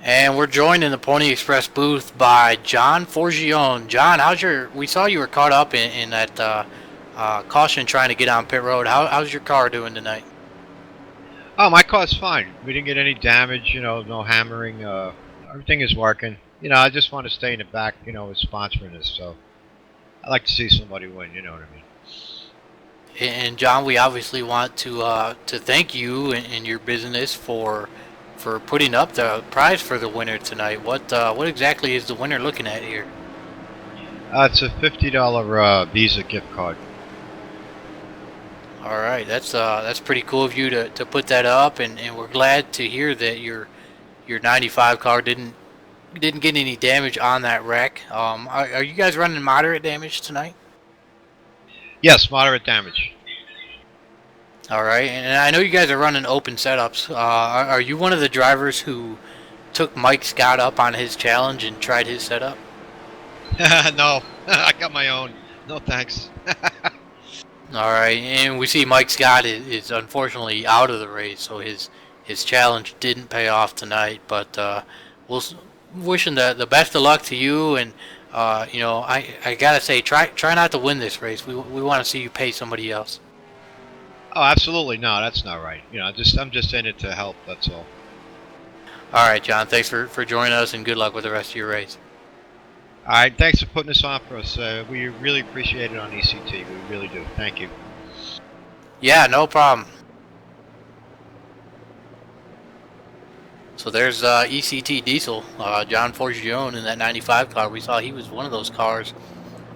And we're joined in the Pony Express booth by John Forgione. John, we saw you were caught up in that caution trying to get on pit road. How's your car doing tonight? Oh, my car's fine. We didn't get any damage, no hammering. Everything is working. I just want to stay in the back, with sponsoring this. So I like to see somebody win, you know what I mean? And John, we obviously want to thank you and your business for putting up the prize for the winner tonight. What exactly is the winner looking at here? It's a $50 Visa gift card. All right, that's pretty cool of you to put that up, and we're glad to hear that your 95 car didn't get any damage on that wreck. Are you guys running moderate damage tonight? Yes, moderate damage. All right, and I know you guys are running open setups. Are you one of the drivers who took Mike Scott up on his challenge and tried his setup? No, I got my own. No thanks. All right, and we see Mike Scott is unfortunately out of the race, so his challenge didn't pay off tonight. But we'll wishing the best of luck to you, and I gotta say, try not to win this race. We want to see you pay somebody else. Oh, absolutely. No, that's not right. I'm just in it to help. That's all. All right, John. Thanks for joining us, and good luck with the rest of your race. All right. Thanks for putting this on for us. We really appreciate it on ECT. We really do. Thank you. Yeah, no problem. So there's ECT Diesel, John Forgione in that 95 car. We saw he was one of those cars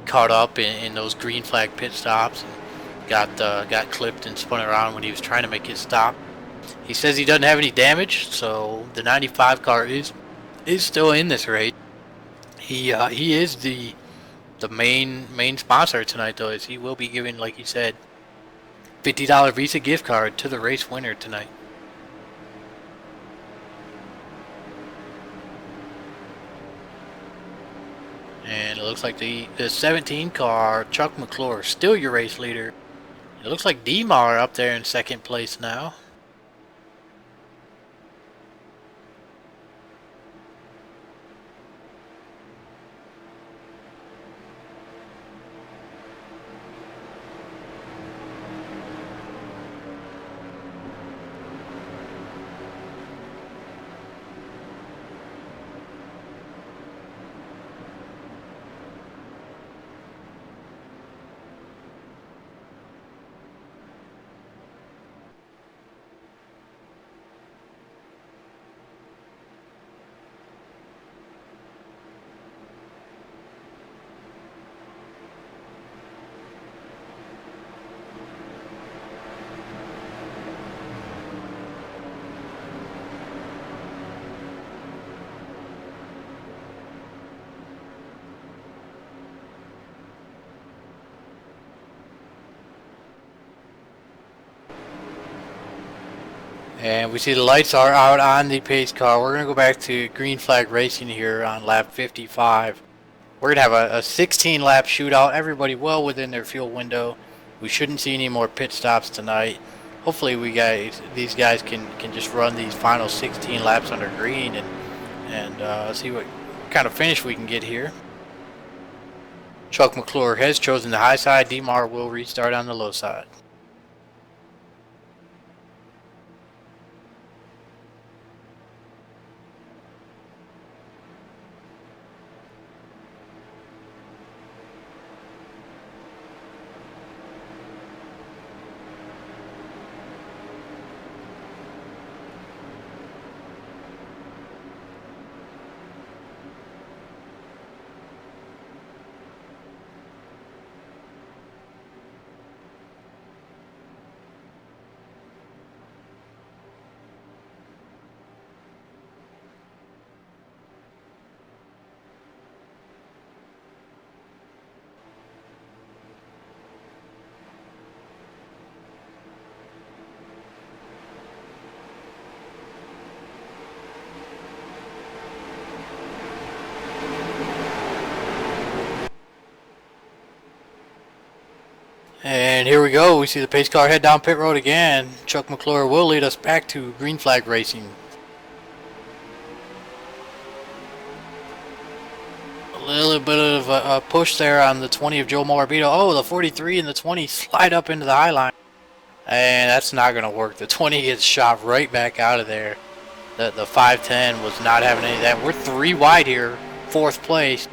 caught up in those green flag pit stops. Got clipped and spun around when he was trying to make his stop. He says he doesn't have any damage, so the 95 car is still in this race. He is the main sponsor tonight, though, as he will be giving, like he said, $50 Visa gift card to the race winner tonight. And it looks like the 17 car, Chuck McClure, still your race leader. It looks like D-Mar up there in second place now. And we see the lights are out on the pace car. We're going to go back to green flag racing here on lap 55. We're going to have a 16 lap shootout. Everybody well within their fuel window. We shouldn't see any more pit stops tonight. Hopefully these guys can just run these final 16 laps under green and see what kind of finish we can get here. Chuck McClure has chosen the high side. D-Mar will restart on the low side. And here we go. We see the pace car head down pit road again. Chuck McClure will lead us back to green flag racing. A little bit of a push there on the 20 of Joe Morabito. Oh, the 43 and the 20 slide up into the high line. And that's not going to work. The 20 gets shot right back out of there. The 510 was not having any of that. We're 3 wide here. 4th place.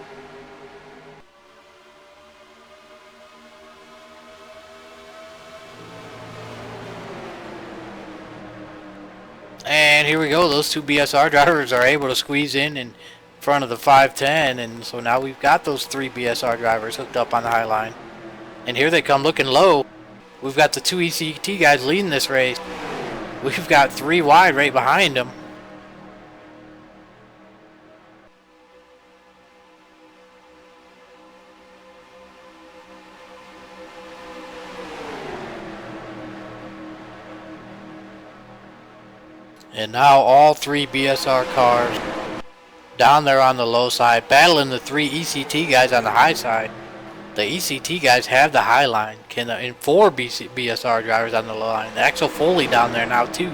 And here we go. Those 2 BSR drivers are able to squeeze in front of the 510. And so now we've got those 3 BSR drivers hooked up on the high line. And here they come looking low. We've got the 2 ECT guys leading this race. We've got 3 wide right behind them. And now all 3 BSR cars down there on the low side, battling the 3 ECT guys on the high side. The ECT guys have the high line, and 4 BSR drivers on the low line. Axel Foley down there now too.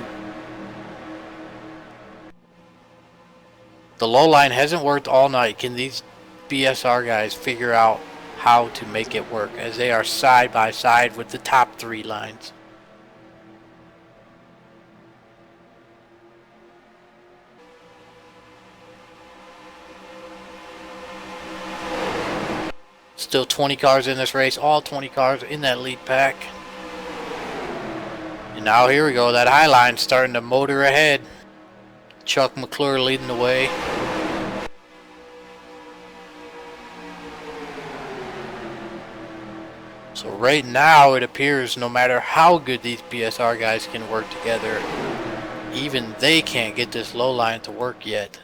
The low line hasn't worked all night. Can these BSR guys figure out how to make it work, as they are side by side with the top 3 lines? Still 20 cars in this race, all 20 cars in that lead pack. And now here we go, that high line starting to motor ahead. Chuck McClure leading the way. So right now it appears no matter how good these BSR guys can work together, even they can't get this low line to work yet.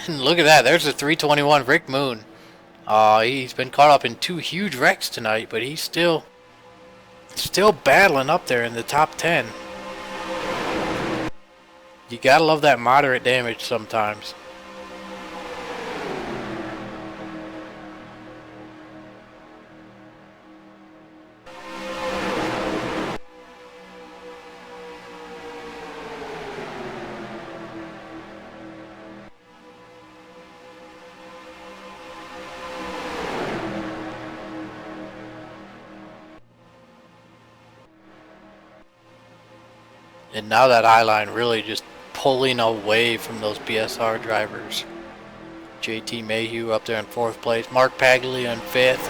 Look at that, there's the 321 Rick Moon. He's been caught up in 2 huge wrecks tonight, but he's still battling up there in the top 10. You gotta love that moderate damage sometimes. And now that high line really just pulling away from those BSR drivers. JT Mayhew up there in 4th place. Mark Paglia in 5th.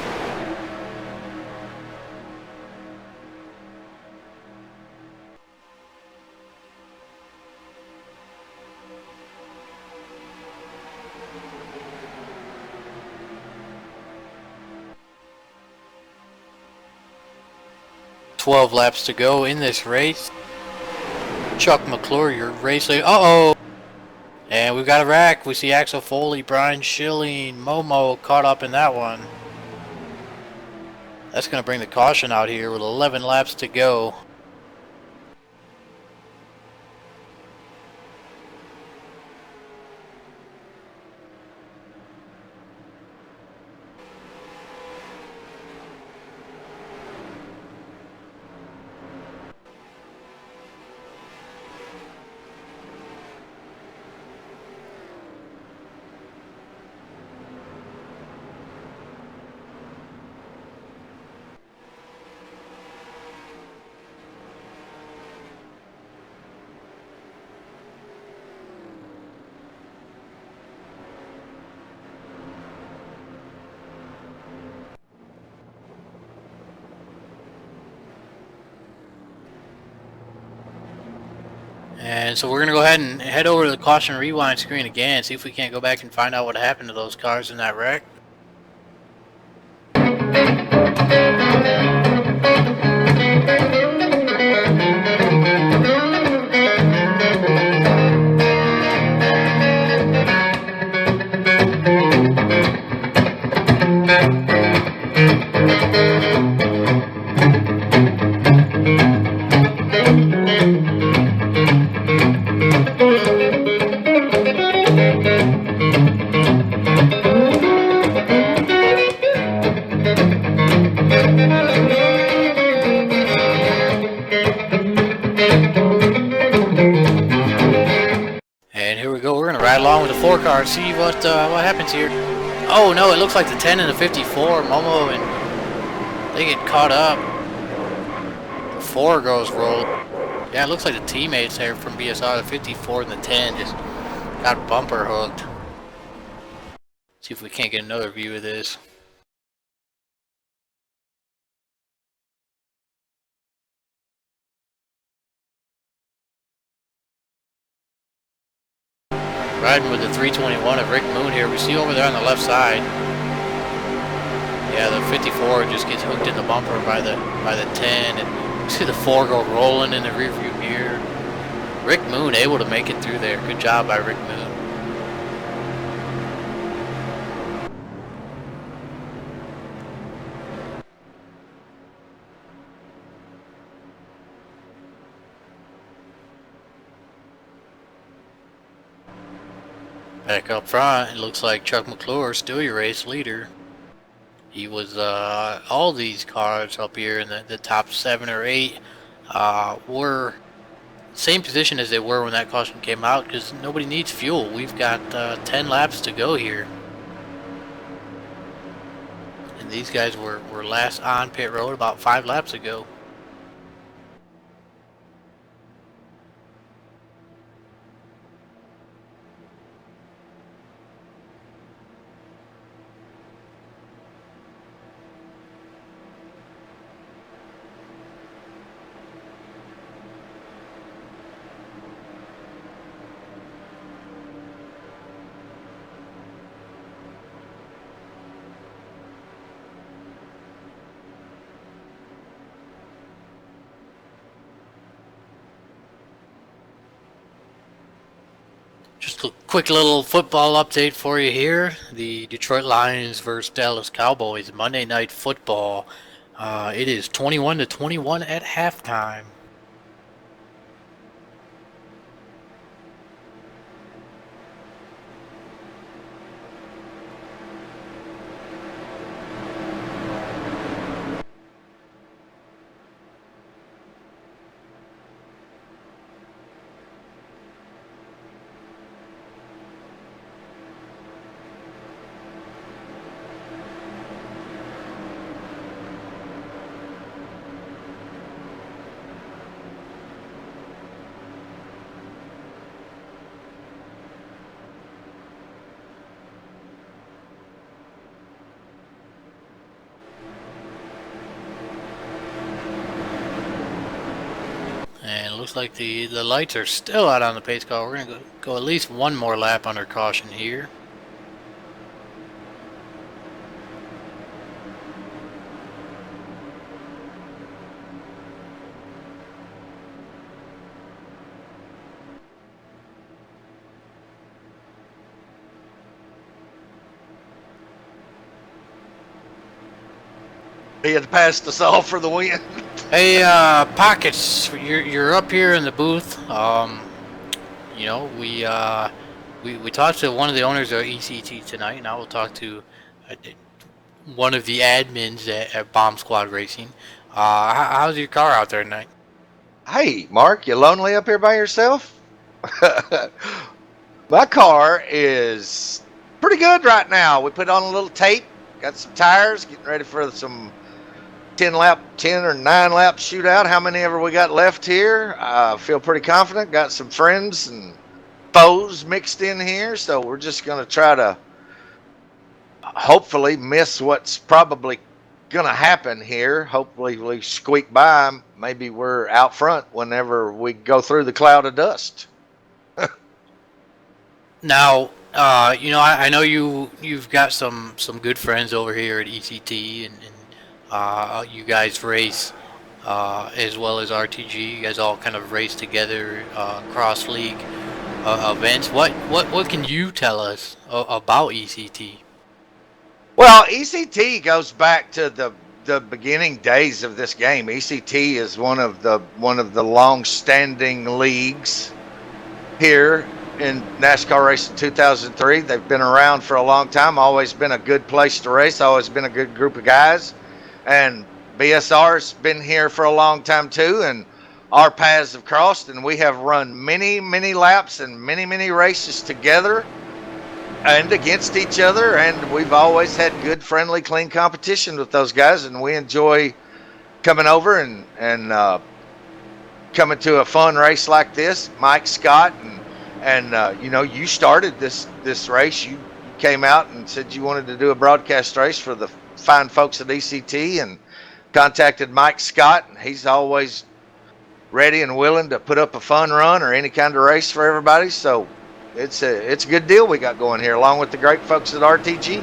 "12 laps to go in this race." Chuck McClure, your race leader. Uh-oh! And we've got a wreck. We see Axel Foley, Brian Schilling, Momo caught up in that one. That's going to bring the caution out here with 11 laps to go. And so we're going to go ahead and head over to the caution rewind screen again, see if we can't go back and find out what happened to those cars in that wreck. And here we go. We're gonna ride along with the 4 car, see what happens here. Oh no, it looks like the 10 and the 54, Momo, and they get caught up. The 4 goes rolled. Yeah, it looks like the teammates there from BSR, the 54 and the 10, just got bumper hooked. See if we can't get another view of this. Riding with the 321 of Rick Moon here. We see over there on the left side. Yeah, the 54 just gets hooked in the bumper by the 10, and you see the 4 go rolling in the rearview mirror. Rick Moon able to make it through there. Good job by Rick Moon. Back up front, it looks like Chuck McClure, still your race leader. He was, all these cars up here in the top 7 or 8 were same position as they were when that caution came out, because nobody needs fuel. We've got 10 laps to go here. And these guys were last on pit road about 5 laps ago. Just a quick little football update for you here. The Detroit Lions versus Dallas Cowboys Monday Night Football. It is 21-21 at halftime. And it looks like the lights are still out on the pace car. We're going to go at least one more lap under caution here. He had passed us all for the win. Hey, Pockets, you're up here in the booth. You know, we talked to one of the owners of ECT tonight. Now we'll talk to one of the admins at Bomb Squad Racing. How's your car out there tonight? Hey, Mark, you lonely up here by yourself? My car is pretty good right now. We put on a little tape, got some tires, getting ready for some 10 or 9 lap shootout. How many ever we got left here? I feel pretty confident. Got some friends and foes mixed in here, so we're just going to try to hopefully miss what's probably going to happen here. Hopefully we squeak by. Maybe we're out front whenever we go through the cloud of dust. Now, you know, I know you've got some good friends over here at ECT, and you guys race as well as RTG. You guys all kind of race together, cross league events. What can you tell us about ECT? Well, ECT goes back to the beginning days of this game. ECT is one of the long-standing leagues here in NASCAR Racing 2003. They've been around for a long time. Always been a good place to race. Always been a good group of guys. and BSR's been here for a long time too, and our paths have crossed, and we have run many laps and many races together and against each other, and we've always had good, friendly, clean competition with those guys, and we enjoy coming over and coming to a fun race like this. Mike Scott and you know, you started this race. You came out and said you wanted to do a broadcast race for the fine folks at ECT, and contacted Mike Scott, and he's always ready and willing to put up a fun run or any kind of race for everybody. So it's a good deal we got going here, along with the great folks at RTG.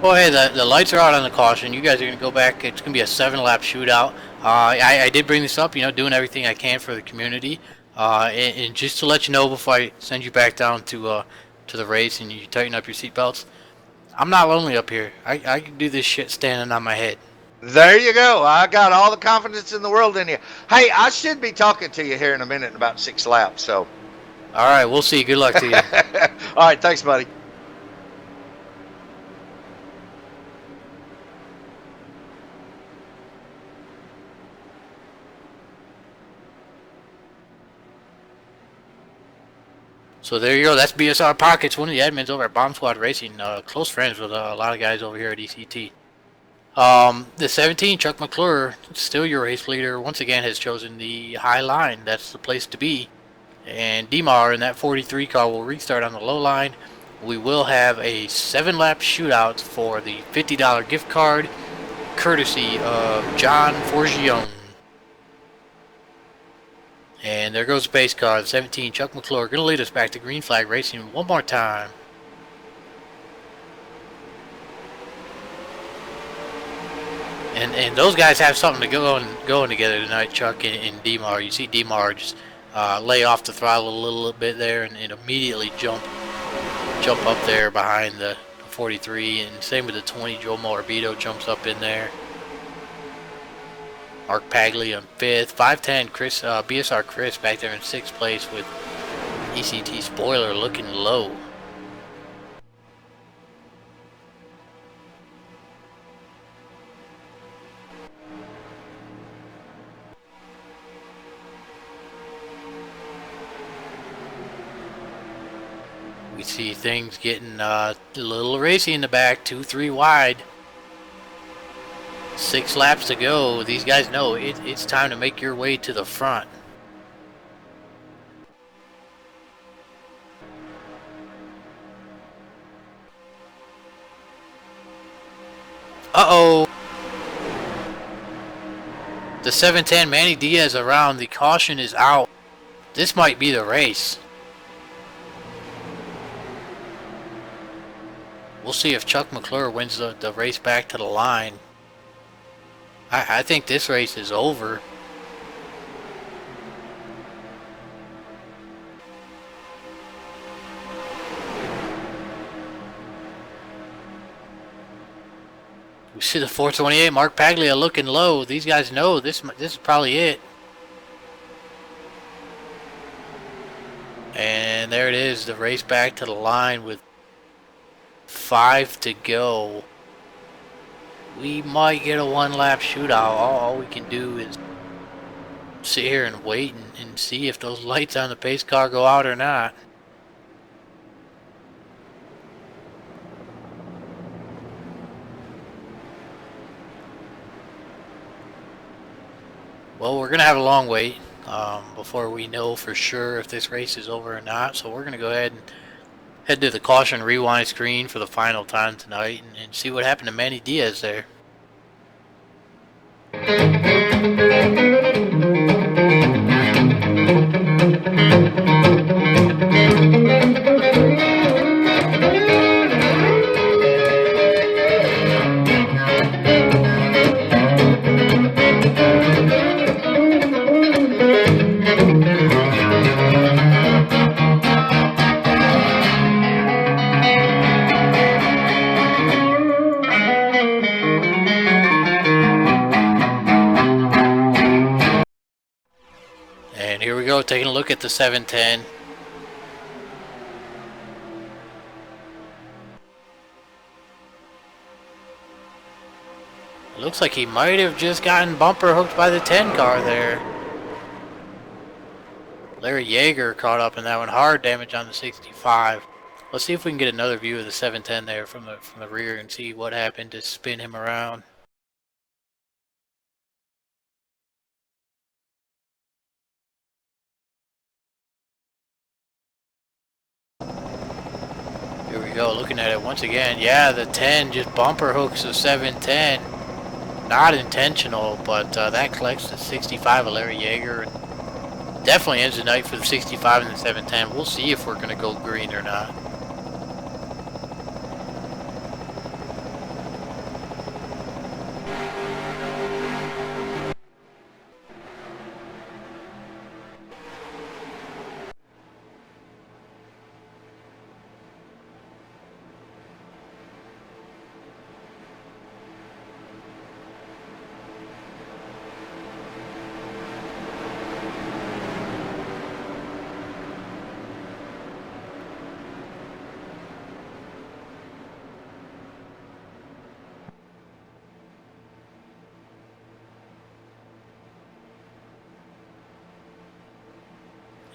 Well, hey, the lights are out on the caution. You guys are going to go back. It's going to be a 7-lap shootout. I did bring this up, you know, doing everything I can for the community. And just to let you know before I send you back down to the race and you tighten up your seatbelts, I'm not lonely up here. I can do this shit standing on my head. There you go. I got all the confidence in the world in you. Hey, I should be talking to you here in a minute in about 6 laps. So, all right, we'll see. Good luck to you. All right, thanks, buddy. So there you go. That's BSR Pockets, one of the admins over at Bomb Squad Racing. Close friends with a lot of guys over here at ECT. The 17, Chuck McClure, still your race leader, once again has chosen the high line. That's the place to be. And Demar in that 43 car will restart on the low line. We will have a 7-lap shootout for the $50 gift card, courtesy of John Forgione. And there goes the pace car, the 17, Chuck McClure, going to lead us back to green flag racing one more time. And those guys have something to going together tonight, Chuck and Demar. You see Demar just lay off the throttle a little bit there and immediately jump up there behind the 43. And same with the 20, Joe Morabito jumps up in there. Mark Pagley on 5th. 510, Chris, BSR Chris back there in 6th place with ECT spoiler looking low. We see things getting a little racy in the back, 2-3 wide. 6 laps to go. These guys know it's time to make your way to the front. Uh-oh. The 710, Manny Diaz around. The caution is out. This might be the race. We'll see if Chuck McClure wins the race back to the line. I think this race is over. We see the 428, Mark Paglia looking low. These guys know this is probably it. And there it is, the race back to the line with 5 to go. We might get a 1-lap shootout. All we can do is sit here and wait and see if those lights on the pace car go out or not. Well, we're going to have a long wait before we know for sure if this race is over or not. So we're going to go ahead and head to the caution rewind screen for the final time tonight and see what happened to Manny Diaz there. And here we go, taking a look at the 710. Looks like he might have just gotten bumper hooked by the 10 car there. Larry Yeager caught up in that one. Hard damage on the 65. Let's see if we can get another view of the 710 there from the rear and see what happened to spin him around. Here we go, looking at it once again. Yeah, the 10 just bumper hooks the 710. Not intentional, but that collects the 65 of Larry Yeager. And definitely ends the night for the 65 and the 710. We'll see if we're going to go green or not.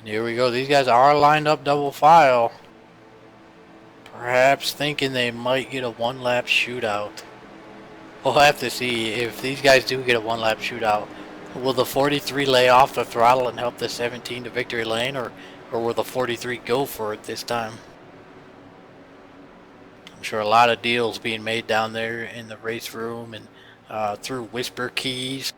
Here we go. These guys are lined up double file. Perhaps thinking they might get a one-lap shootout. We'll have to see if these guys do get a one-lap shootout. Will the 43 lay off the throttle and help the 17 to victory lane, or will the 43 go for it this time? I'm sure a lot of deals being made down there in the race room and through whisper keys.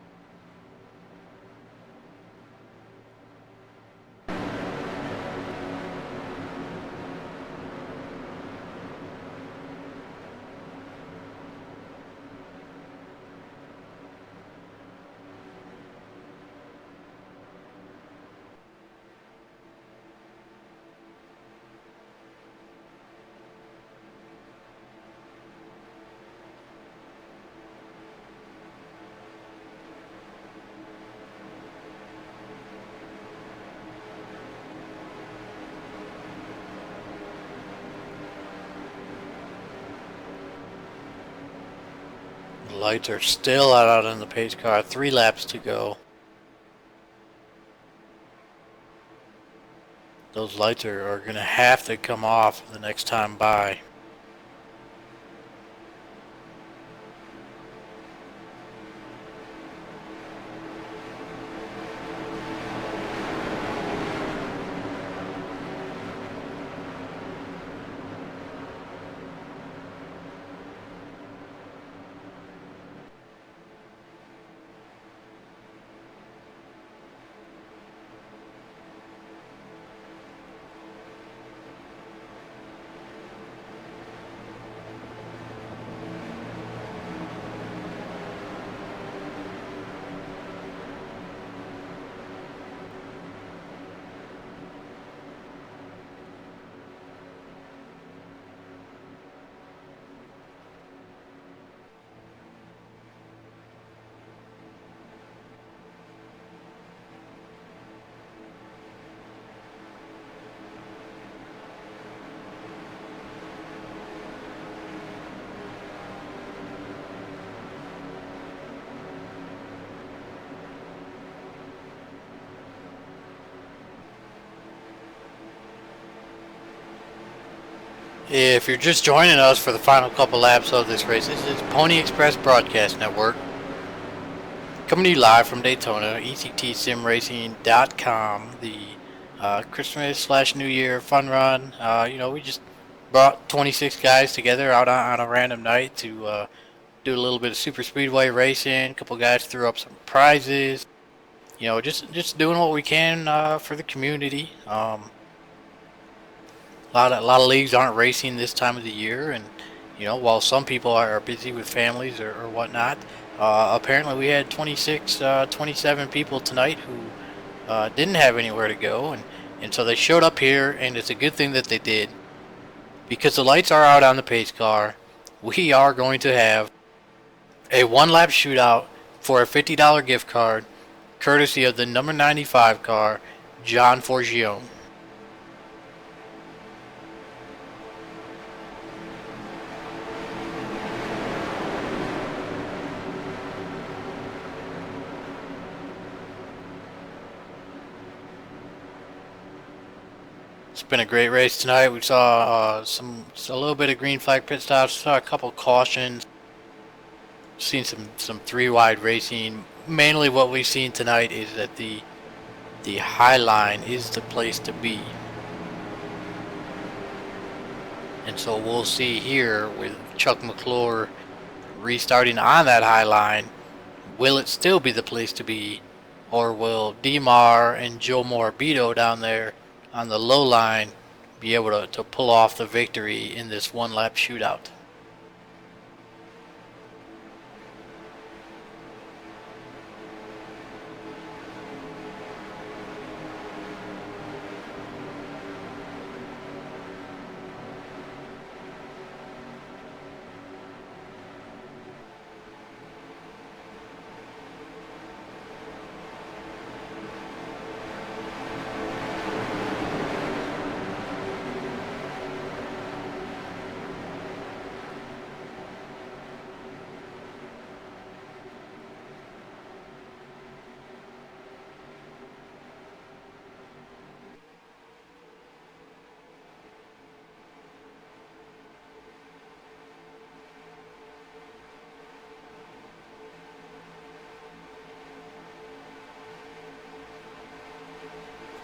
The lights are still out on the pace car. 3 laps to go. Those lights are going to have to come off the next time by. If you're just joining us for the final couple laps of this race, this is Pony Express Broadcast Network. Coming to you live from Daytona, ECTSimRacing.com, the Christmas/New Year fun run. We just brought 26 guys together out on a random night to do a little bit of super speedway racing. A couple guys threw up some prizes. Just doing what we can for the community. A lot of leagues aren't racing this time of the year, and while some people are busy with families or whatnot, apparently we had 27 people tonight who didn't have anywhere to go, and so they showed up here, and it's a good thing that they did, because the lights are out on the pace car. We are going to have a one-lap shootout for a $50 gift card, courtesy of the number 95 car, John Forgione. It's been a great race tonight. We saw a little bit of green flag pit stops. Saw a couple cautions. Seen some three wide racing. Mainly what we've seen tonight is that the high line is the place to be. And so we'll see here with Chuck McClure restarting on that high line. Will it still be the place to be, or will DeMar and Joe Morabito down there on the low line be able to pull off the victory in this one lap shootout?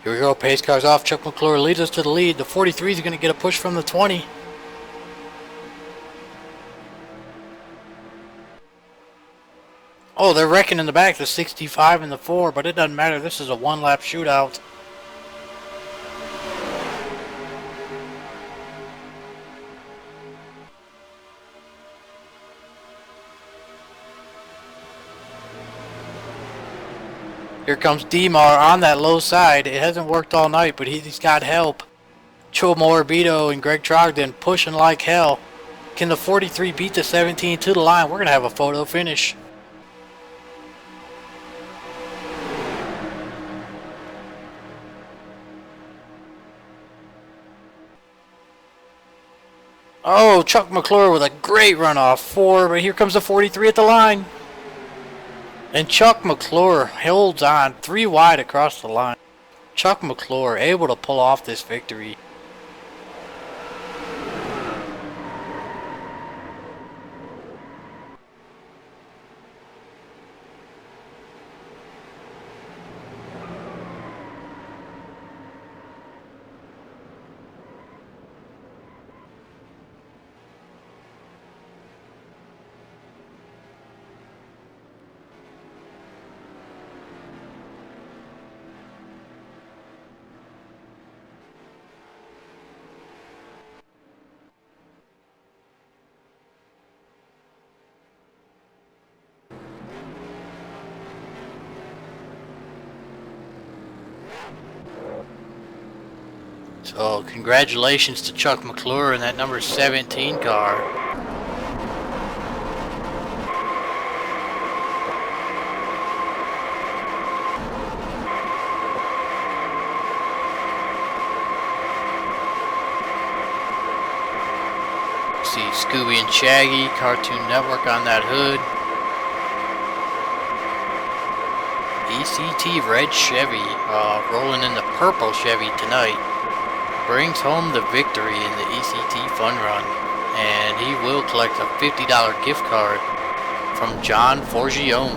Here we go, pace cars off. Chuck McClure leads us to the lead. The 43 is going to get a push from the 20. Oh, they're wrecking in the back, the 65 and the 4, but it doesn't matter. This is a one-lap shootout. Here comes DeMar on that low side. It hasn't worked all night, but he's got help. Joe Morabito and Greg Trogdon pushing like hell. Can the 43 beat the 17 to the line? We're going to have a photo finish. Oh, Chuck McClure with a great runoff. 4, but here comes the 43 at the line. And Chuck McClure holds on 3 wide across the line. Chuck McClure able to pull off this victory. So congratulations to Chuck McClure in that number 17 car. See Scooby and Shaggy, Cartoon Network on that hood. ECT red Chevy, rolling in the purple Chevy tonight. Brings home the victory in the ECT Fun Run, and he will collect a $50 gift card from John Forgione.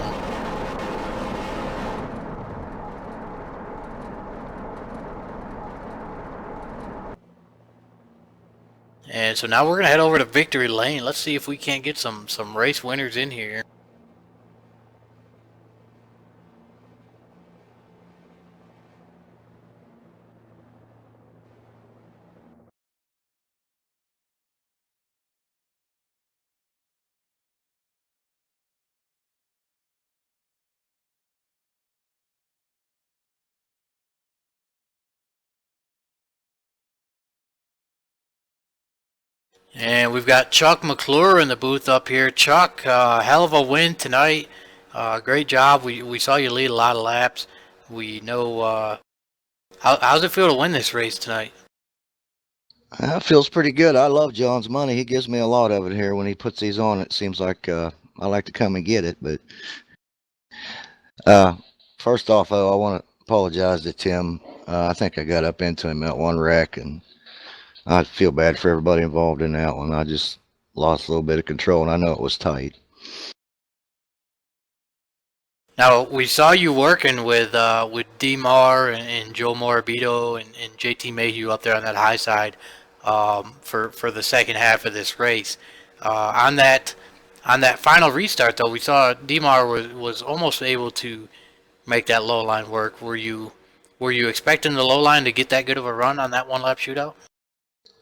And so now we're gonna head over to Victory Lane. Let's see if we can't get some race winners in here. And we've got Chuck McClure in the booth up here. Chuck, hell of a win tonight. Great job. We saw you lead a lot of laps. We know. How's it feel to win this race tonight? That feels pretty good. I love John's money. He gives me a lot of it here when he puts these on. It seems like I like to come and get it. But first off, I want to apologize to Tim. I think I got up into him at one wreck, and I feel bad for everybody involved in that one. I just lost a little bit of control, and I know it was tight. Now we saw you working with Demar and Joe Morabito and JT Mayhew up there on that high side for the second half of this race. On that final restart though, we saw Demar was almost able to make that low line work. Were you expecting the low line to get that good of a run on that one lap shootout?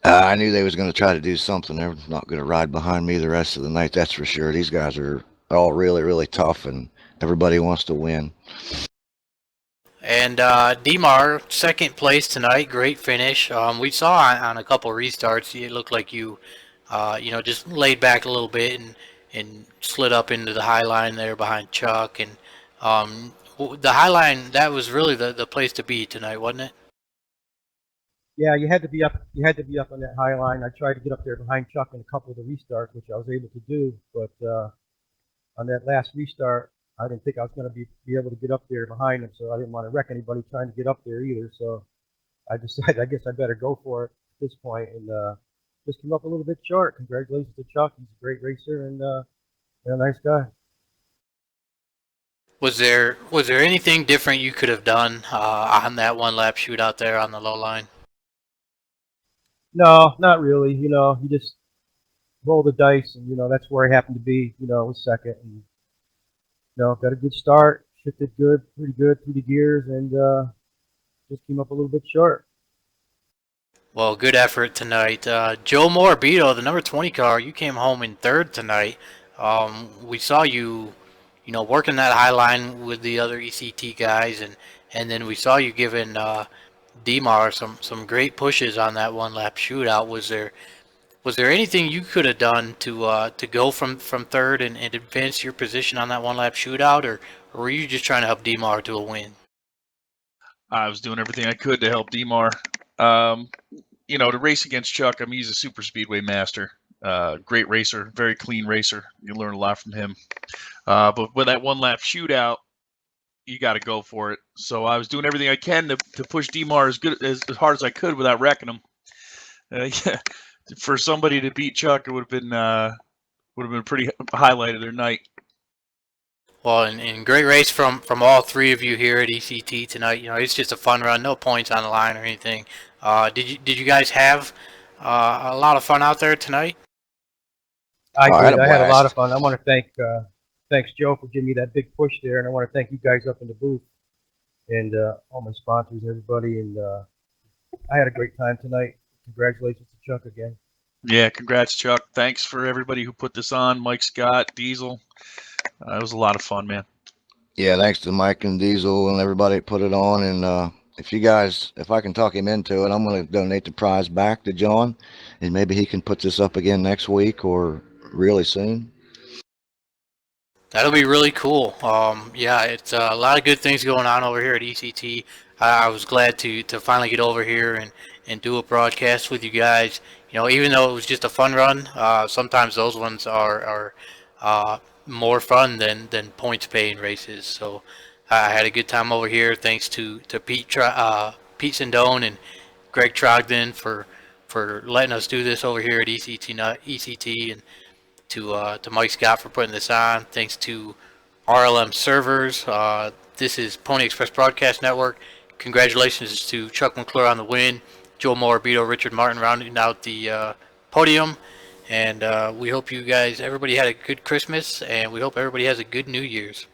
I knew they was going to try to do something. They're not going to ride behind me the rest of the night, that's for sure. These guys are all really, really tough, and everybody wants to win. And Demar, second place tonight, great finish. We saw on a couple restarts, it looked like you just laid back a little bit and slid up into the high line there behind Chuck. And the high line, that was really the place to be tonight, wasn't it? Yeah, you had to be up. You had to be up on that high line. I tried to get up there behind Chuck in a couple of the restarts, which I was able to do. But on that last restart, I didn't think I was going to be able to get up there behind him, so I didn't want to wreck anybody trying to get up there either. So I decided, I guess I better go for it at this point, and just came up a little bit short. Congratulations to Chuck. He's a great racer and a nice guy. Was there anything different you could have done on that one lap shootout there on the low line? No, not really. You just roll the dice, and that's where I happened to be. Was second, and got a good start, shifted pretty good through the gears, and just came up a little bit short. Well, good effort tonight. Joe Morabito, the number 20 car, you came home in third tonight. We saw you, working that high line with the other ECT guys, and then we saw you giving Demar some great pushes on that one lap shootout. Was there anything you could have done to go from third and advance your position on that one lap shootout, or were you just trying to help Demar to a win? I was doing everything I could to help Demar. To race against Chuck, he's a super speedway master. Great racer, very clean racer. You learn a lot from him. But with that one lap shootout, you got to go for it. So I was doing everything I can to push Demar as hard as I could without wrecking him. Yeah, for somebody to beat Chuck, it would have been a pretty highlight of their night. Well, and great race from all three of you here at ECT tonight. It's just a fun run, no points on the line or anything. Did you guys have a lot of fun out there tonight? I did. I had a lot of fun. I want to thanks Joe for giving me that big push there, and I want to thank you guys up in the booth and all my sponsors, everybody. And I had a great time tonight. Congratulations to Chuck again. Yeah, congrats, Chuck. Thanks for everybody who put this on. Mike Scott, Diesel. It was a lot of fun, man. Yeah, thanks to Mike and Diesel and everybody that put it on. And if I can talk him into it, I'm going to donate the prize back to John, and maybe he can put this up again next week or really soon. That'll be really cool. Yeah, it's a lot of good things going on over here at ECT. I was glad to finally get over here and do a broadcast with you guys. Even though it was just a fun run, sometimes those ones are more fun than points paying races. So I had a good time over here. Thanks to Pete Sindone and Greg Trogdon for letting us do this over here at ECT, and to Mike Scott for putting this on. Thanks to RLM Servers. This is Pony Express Broadcast Network. Congratulations to Chuck McClure on the win. Joe Morabito, Richard Martin rounding out the podium. And we hope everybody had a good Christmas, and we hope everybody has a good New Year's.